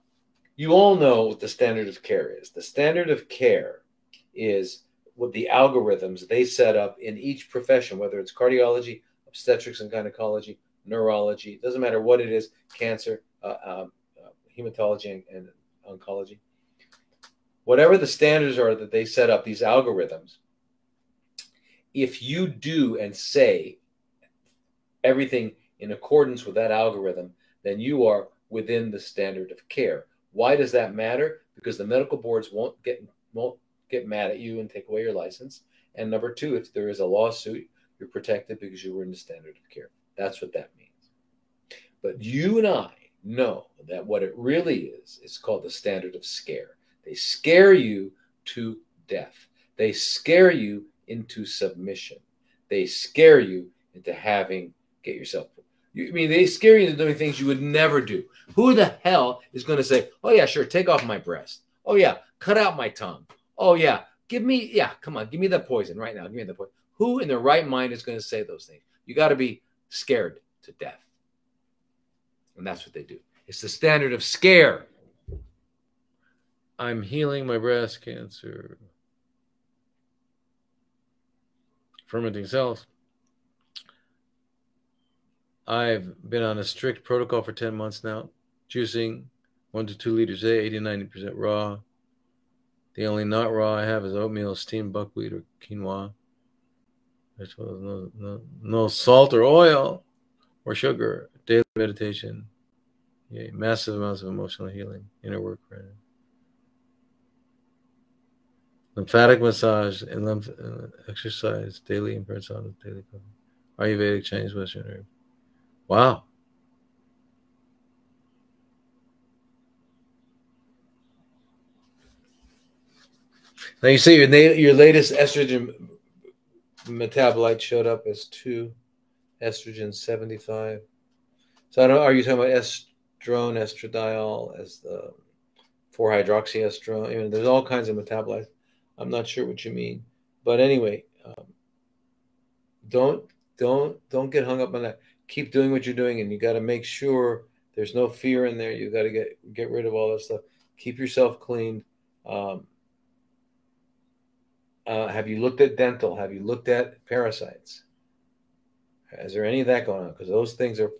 you all know what the standard of care is. The standard of care is what the algorithms they set up in each profession, whether it's cardiology, obstetrics and gynecology, neurology, it doesn't matter what it is, cancer, hematology and oncology. Whatever the standards are that they set up, these algorithms, if you do and say everything in accordance with that algorithm, then you are within the standard of care. Why does that matter? Because the medical boards won't get mad at you and take away your license. And number two, if there is a lawsuit, you're protected because you were in the standard of care. That's what that means. But you and I know that what it really is called the standard of scare. They scare you to death. They scare you into submission. They scare you into get yourself. They scare you into doing things you would never do. Who the hell is going to say, oh, yeah, sure, take off my breast. Oh, yeah, cut out my tongue. Oh, yeah, come on, give me the poison right now. Give me the poison. Who in their right mind is going to say those things? You got to be scared to death. And that's what they do. It's the standard of scare. I'm healing my breast cancer. Fermenting cells. I've been on a strict protocol for 10 months now. Juicing 1 to 2 liters a day, 80 to 90% raw. The only not raw I have is oatmeal, steamed buckwheat, or quinoa. No salt or oil or sugar. Daily meditation. Yay, massive amounts of emotional healing. Inner work. Right? Lymphatic massage and exercise daily in person. Daily cooking. Ayurvedic, Chinese, Western herb. Wow. Now you say your latest estrogen metabolite showed up as 2 estrogen 75. So are you talking about estrone, estradiol as the 4-hydroxyestrone? There's all kinds of metabolites. I'm not sure what you mean, but anyway, don't get hung up on that. Keep doing what you're doing, and you got to make sure there's no fear in there. You got to get rid of all that stuff. Keep yourself clean. Have you looked at dental? Have you looked at parasites? Is there any of that going on? Because those things are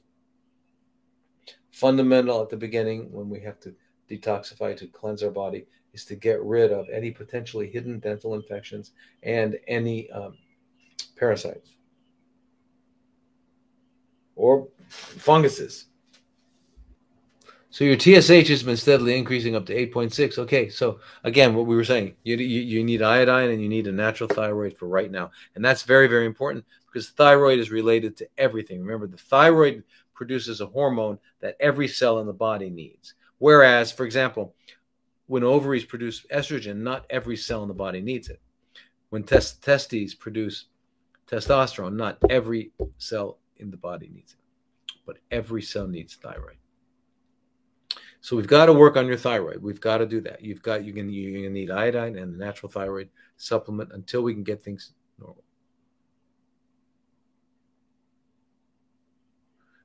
fundamental at the beginning when we have to detoxify to cleanse our body, is to get rid of any potentially hidden dental infections and any parasites or funguses. So your TSH has been steadily increasing up to 8.6. Okay, so again, what we were saying, you need iodine and you need a natural thyroid for right now. And that's very, very important because thyroid is related to everything. Remember, the thyroid produces a hormone that every cell in the body needs. Whereas, for example, when ovaries produce estrogen, not every cell in the body needs it. When testes produce testosterone, not every cell in the body needs it. But every cell needs thyroid. So we've got to work on your thyroid. We've got to do that. You're going to need iodine and a natural thyroid supplement until we can get things normal.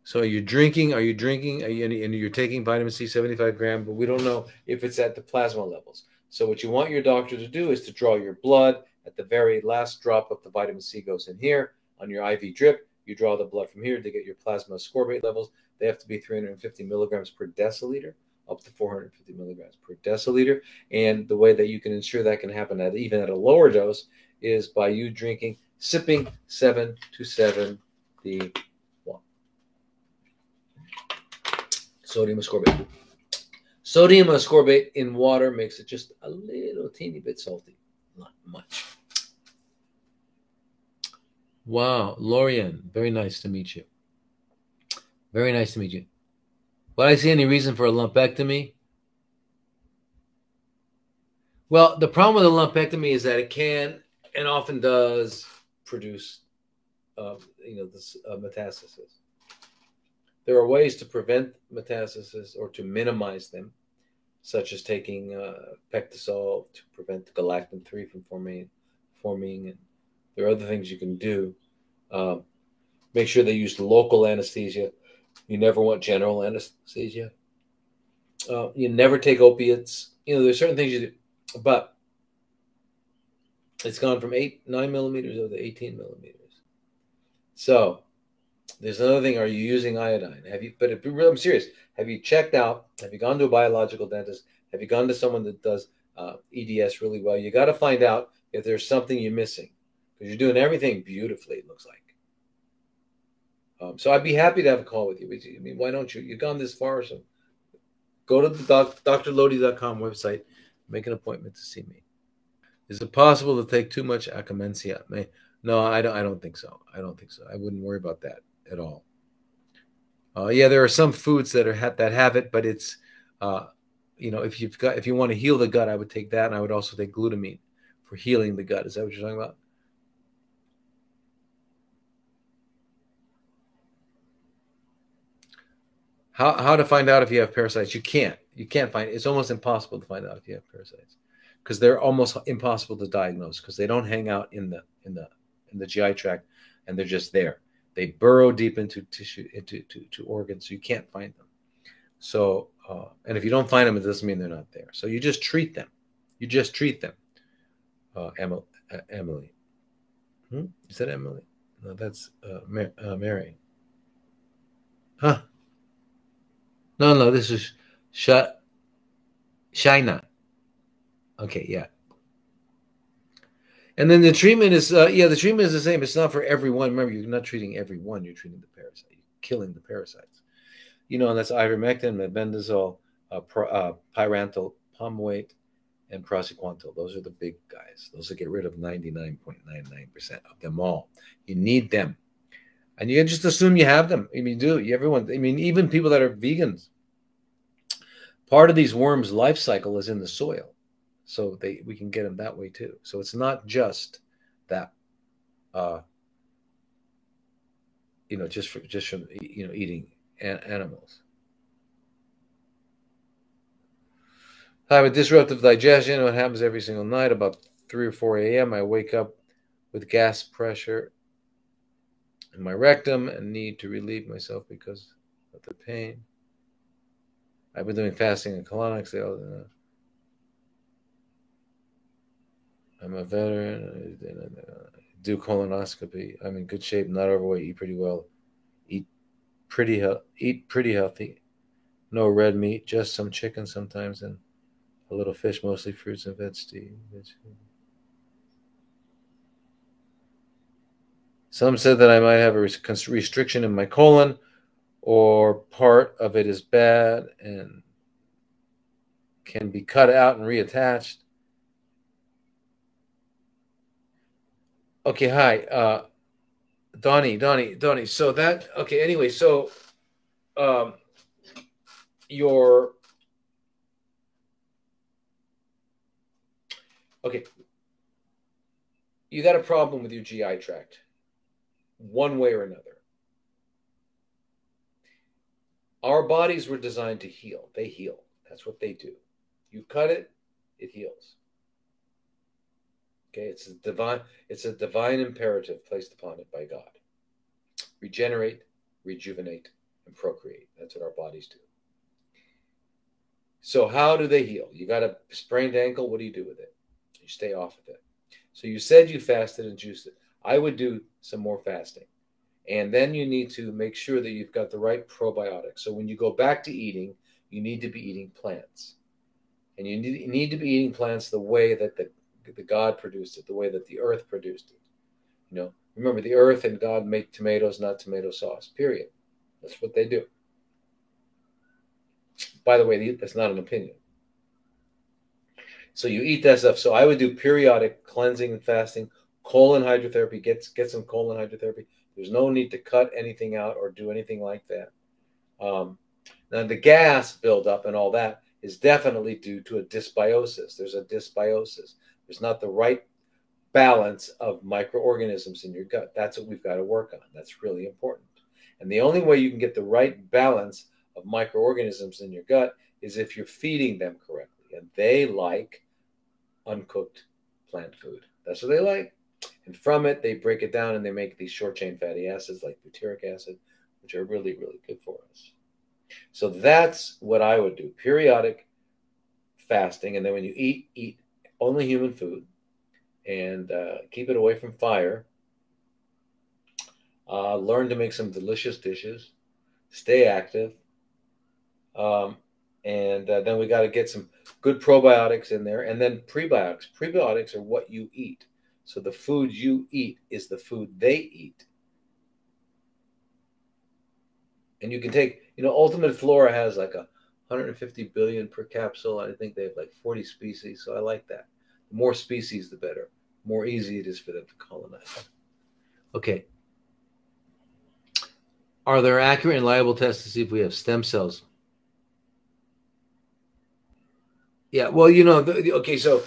So are you drinking? And you're taking vitamin C 75 grams, but we don't know if it's at the plasma levels. So what you want your doctor to do is to draw your blood. At the very last drop of the vitamin C goes in here on your IV drip. You draw the blood from here to get your plasma ascorbate levels. They have to be 350 milligrams per deciliter, up to 450 milligrams per deciliter. And the way that you can ensure that can happen even at a lower dose is by you sipping 7 to 7 the sodium ascorbate. Sodium ascorbate in water makes it just a little teeny bit salty. Not much. Wow, Lorian, very nice to meet you. Very nice to meet you. Would I see any reason for a lumpectomy? Well, the problem with a lumpectomy is that it can and often does produce, this metastasis. There are ways to prevent metastasis or to minimize them, such as taking Pectisol to prevent galactin-3 from forming. And there are other things you can do. Make sure they use local anesthesia. You never want general anesthesia. You never take opiates. There's certain things you do, but it's gone from 9 millimeters over to 18 millimeters. So there's another thing. Are you using iodine? I'm serious. Have you checked out? Have you gone to a biological dentist? Have you gone to someone that does EDS really well? You got to find out if there's something you're missing, because you're doing everything beautifully, it looks like. So I'd be happy to have a call with you. I mean, why don't you? You've gone this far, so go to the drlodi.com website, make an appointment to see me. Is it possible to take too much Akamencia? No, I don't think so. I don't think so. I wouldn't worry about that at all. Yeah, there are some foods that have it, but it's if you want to heal the gut, I would take that, and I would also take glutamine for healing the gut. Is that what you're talking about? How to find out if you have parasites? You can't. You can't find it. It's almost impossible to find out if you have parasites because they're almost impossible to diagnose because they don't hang out in the GI tract and they're just there. They burrow deep into tissue, into organs, so you can't find them. So, and if you don't find them, it doesn't mean they're not there. So you just treat them. You just treat them. Emily. Is that Emily? No, that's Mary. Huh? No, this is China. Okay, yeah. And then the treatment is, the treatment is the same. It's not for everyone. Remember, you're not treating everyone. You're treating the parasite. You're killing the parasites. And that's ivermectin, mebendazole, pyrantel, palmate, and praziquantel. Those are the big guys. Those will get rid of 99.99% of them all. You need them. And you can just assume you have them. I mean, everyone. I mean, even people that are vegans. Part of these worms' life cycle is in the soil, so we can get them that way too. So it's not just that, just from eating animals. I have a disruptive digestion. What happens every single night about 3 or 4 a.m. I wake up with gas pressure in my rectum and need to relieve myself because of the pain. I've been doing fasting and colonics. I'm a veteran. I do colonoscopy. I'm in good shape, not overweight, eat pretty well, eat pretty healthy. No red meat, just some chicken sometimes and a little fish, mostly fruits and vegetables. Some said that I might have a restriction in my colon, or part of it is bad and can be cut out and reattached. Okay, hi, Donnie. So anyway, so you got a problem with your GI tract, one way or another. Our bodies were designed to heal. They heal. That's what they do. You cut it, it heals. Okay, it's a divine imperative placed upon it by God. Regenerate, rejuvenate, and procreate. That's what our bodies do. So how do they heal? You got a sprained ankle, what do you do with it? You stay off of it. So you said you fasted and juiced it. I would do some more fasting. And then you need to make sure that you've got the right probiotics. So when you go back to eating, you need to be eating plants. And you need to be eating plants the way that the God produced it, the way that the earth produced it. Remember, the earth and God make tomatoes, not tomato sauce, period. That's what they do. By the way, that's not an opinion. So you eat that stuff. So I would do periodic cleansing and fasting, colon hydrotherapy, get some colon hydrotherapy. There's no need to cut anything out or do anything like that. Now, the gas buildup and all that is definitely due to a dysbiosis. There's a dysbiosis. There's not the right balance of microorganisms in your gut. That's what we've got to work on. That's really important. And the only way you can get the right balance of microorganisms in your gut is if you're feeding them correctly. And they like uncooked plant food. That's what they like. And from it, they break it down and they make these short-chain fatty acids like butyric acid, which are really, really good for us. So that's what I would do. Periodic fasting. And then when you eat only human food and keep it away from fire. Learn to make some delicious dishes. Stay active. And then we got to get some good probiotics in there. And then prebiotics. Prebiotics are what you eat. So the food you eat is the food they eat. And you can take, Ultimate Flora has like 150 billion per capsule. I think they have like 40 species. So I like that. The more species, the better. The more easy it is for them to colonize. Okay. Are there accurate and reliable tests to see if we have stem cells? Yeah, well, okay, so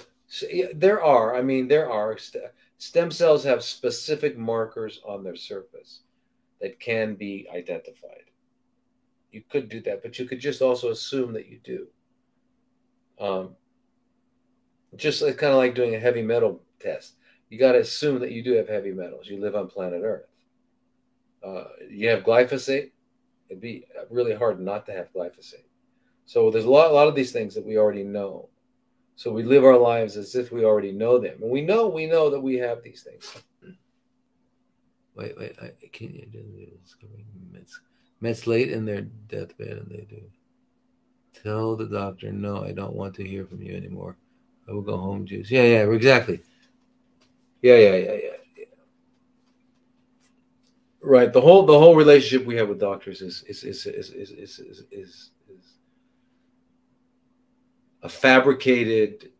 yeah, there are. I mean, there are. Stem cells have specific markers on their surface that can be identified. You could do that, but you could just also assume that you do. Just like, kind of like doing a heavy metal test. You got to assume that you do have heavy metals. You live on planet Earth. You have glyphosate. It'd be really hard not to have glyphosate. So there's a lot of these things that we already know. So we live our lives as if we already know them, and we know that we have these things. Wait, I can't do Mets late in their deathbed, and they do. Tell the doctor, no, I don't want to hear from you anymore. I will go home, juice. Yeah, exactly. Yeah. Right. The whole relationship we have with doctors is a fabricated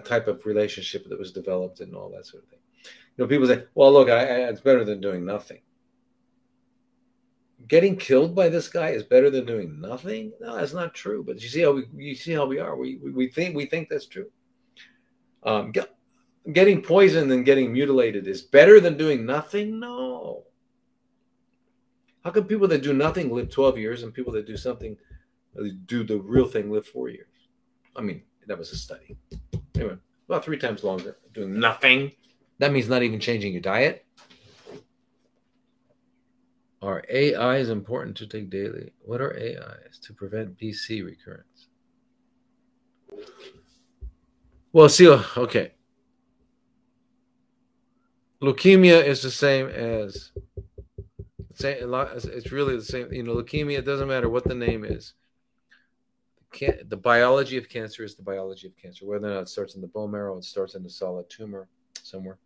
type of relationship that was developed and all that sort of thing. People say, well, look, it's better than doing nothing. Getting killed by this guy is better than doing nothing? No, that's not true. But you see how we are. We think that's true. Getting poisoned and getting mutilated is better than doing nothing? No. How come people that do nothing live 12 years and people that do something, do the real thing, live 4 years? I mean, that was a study. Anyway, about 3 times longer doing nothing. That means not even changing your diet. Are AIs important to take daily? What are AIs to prevent BC recurrence? Well, see, okay. Leukemia is the same as, it's really the same. Leukemia, it doesn't matter what the name is. The biology of cancer is the biology of cancer. Whether or not it starts in the bone marrow, it starts in the solid tumor somewhere.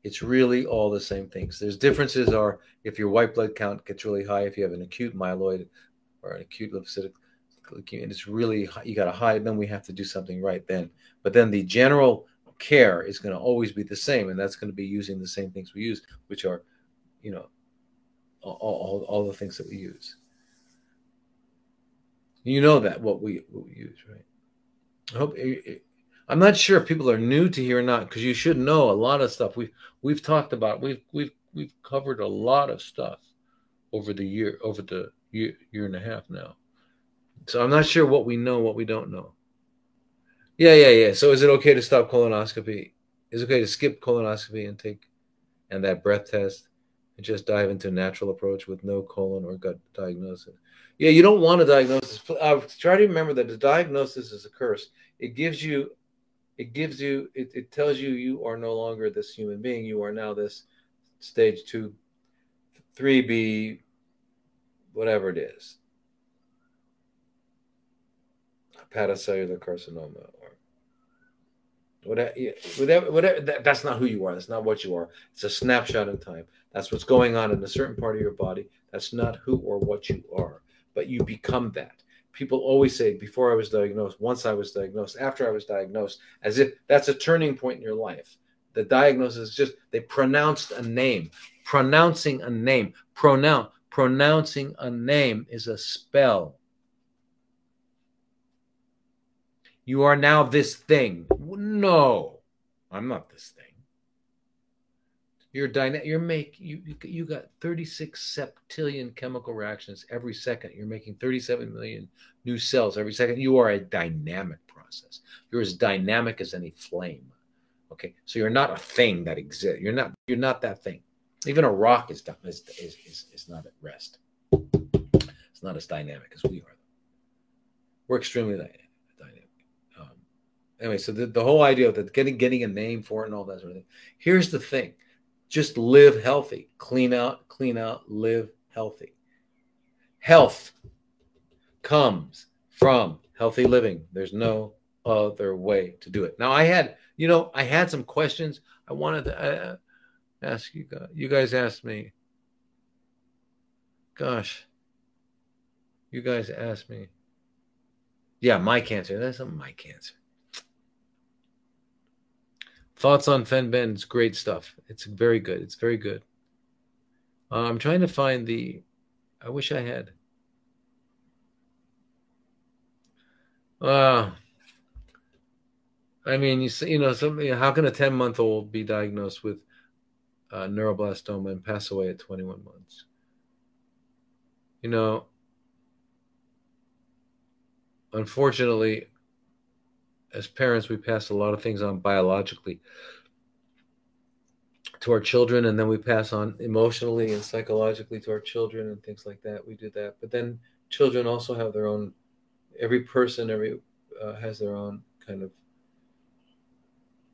It's really all the same things. There's differences are if your white blood count gets really high, if you have an acute myeloid or an acute lymphocytic leukemia, and it's really high, you got to hide, then we have to do something right then. But then the general care is going to always be the same, and that's going to be using the same things we use, which are, all the things that we use. That what we use, right? I hope. I'm not sure if people are new to here or not, because you should know a lot of stuff. We've talked about. We've covered a lot of stuff over the year and a half now. So I'm not sure what we know, what we don't know. Yeah. So is it okay to stop colonoscopy? Is it okay to skip colonoscopy and that breath test and just dive into a natural approach with no colon or gut diagnosis? Yeah, you don't want a diagnosis. Try to remember that the diagnosis is a curse. It tells you you are no longer this human being. You are now this stage 2, 3B, whatever it is. Hepatocellular carcinoma or whatever. That's not who you are. That's not what you are. It's a snapshot in time. That's what's going on in a certain part of your body. That's not who or what you are, but you become that. People always say, before I was diagnosed, once I was diagnosed, after I was diagnosed, as if that's a turning point in your life. The diagnosis is just, they pronounced a name. Pronouncing a name. Pronouncing a name is a spell. You are now this thing. No, I'm not this thing. You got 36 septillion chemical reactions every second. You're making 37 million new cells every second. You are a dynamic process. You're as dynamic as any flame. Okay, so you're not a thing that exists. You're not that thing. Even a rock is not at rest. It's not as dynamic as we are. We're extremely dynamic. Anyway, so the whole idea of getting a name for it and all that sort of thing. Here's the thing. Just live healthy. Clean out, live healthy. Health comes from healthy living. There's no other way to do it. Now, I had, you know, I had some questions I wanted to ask you guys. You guys asked me. Gosh, you guys asked me. Yeah, my cancer. That's my cancer. Thoughts on Fenben? It's great stuff. It's very good. It's very good. I'm trying to find the. I wish I had. I mean, you know, something. How can a 10-month-old be diagnosed with neuroblastoma and pass away at 21 months? You know, unfortunately, as parents, we pass a lot of things on biologically to our children, and then we pass on emotionally and psychologically to our children and things like that. We do that, but then children also have their own. Every person, has their own kind of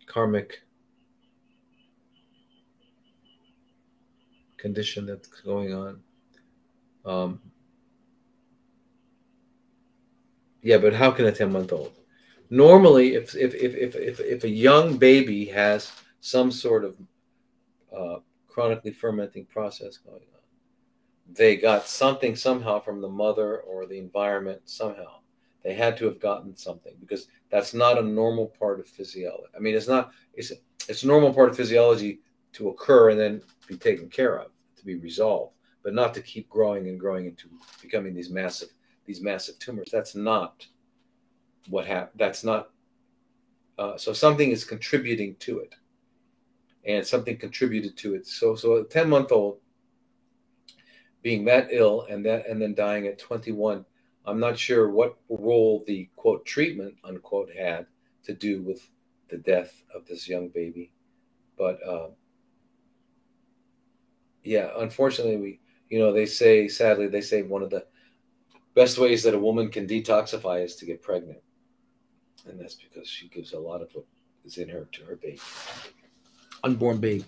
karmic condition that's going on. Yeah, but how can a 10-month-old? Normally, if a young baby has some sort of chronically fermenting process going on, they got something somehow from the mother or the environment somehow. They had to have gotten something, because that's not a normal part of physiology. I mean, it's not. It's a normal part of physiology to occur and then be taken care of, to be resolved, but not to keep growing and growing into becoming these massive tumors. That's not what happened. That's not. So something is contributing to it, and something contributed to it. So a 10-month-old being that ill and then dying at 21. I'm not sure what role the quote treatment unquote had to do with the death of this young baby, but yeah, unfortunately, they say, sadly, one of the best ways that a woman can detoxify is to get pregnant, and that's because she gives a lot of what is in her to her baby, unborn baby.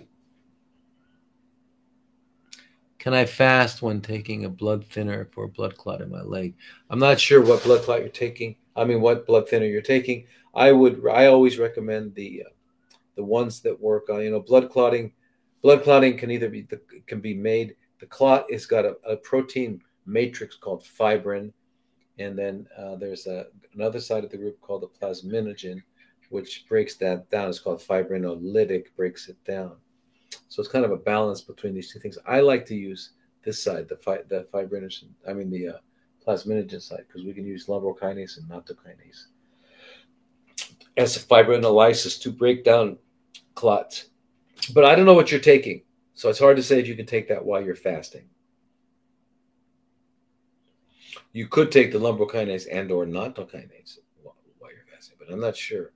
Can I fast when taking a blood thinner for a blood clot in my leg? I'm not sure what blood clot you're taking. I mean, what blood thinner you're taking. I always recommend the ones that work on, blood clotting. Blood clotting can be made. The clot has got a protein matrix called fibrin, and then there's another side of the group called the plasminogen, which breaks that down. It's called fibrinolytic, breaks it down. So it's kind of a balance between these two things. I like to use this side, the fibrinogen. I mean the plasminogen side, because we can use lumpectomy and natokinase as a fibrinolysis to break down clots. But I don't know what you're taking, so it's hard to say if you can take that while you're fasting. You could take the lumpectomy and/or natokinase while you're fasting, but I'm not sure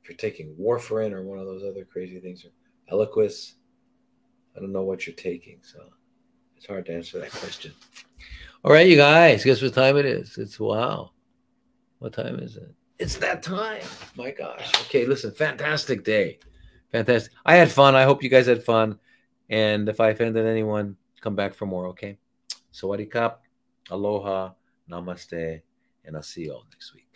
if you're taking warfarin or one of those other crazy things, or Eliquis. I don't know what you're taking, so it's hard to answer that question. All right, you guys, guess what time it is? It's wow. What time is it? It's that time. My gosh. Okay, listen, fantastic day. Fantastic. I had fun. I hope you guys had fun. And if I offended anyone, come back for more, okay? Sawadee Kap, aloha, namaste, and I'll see you all next week.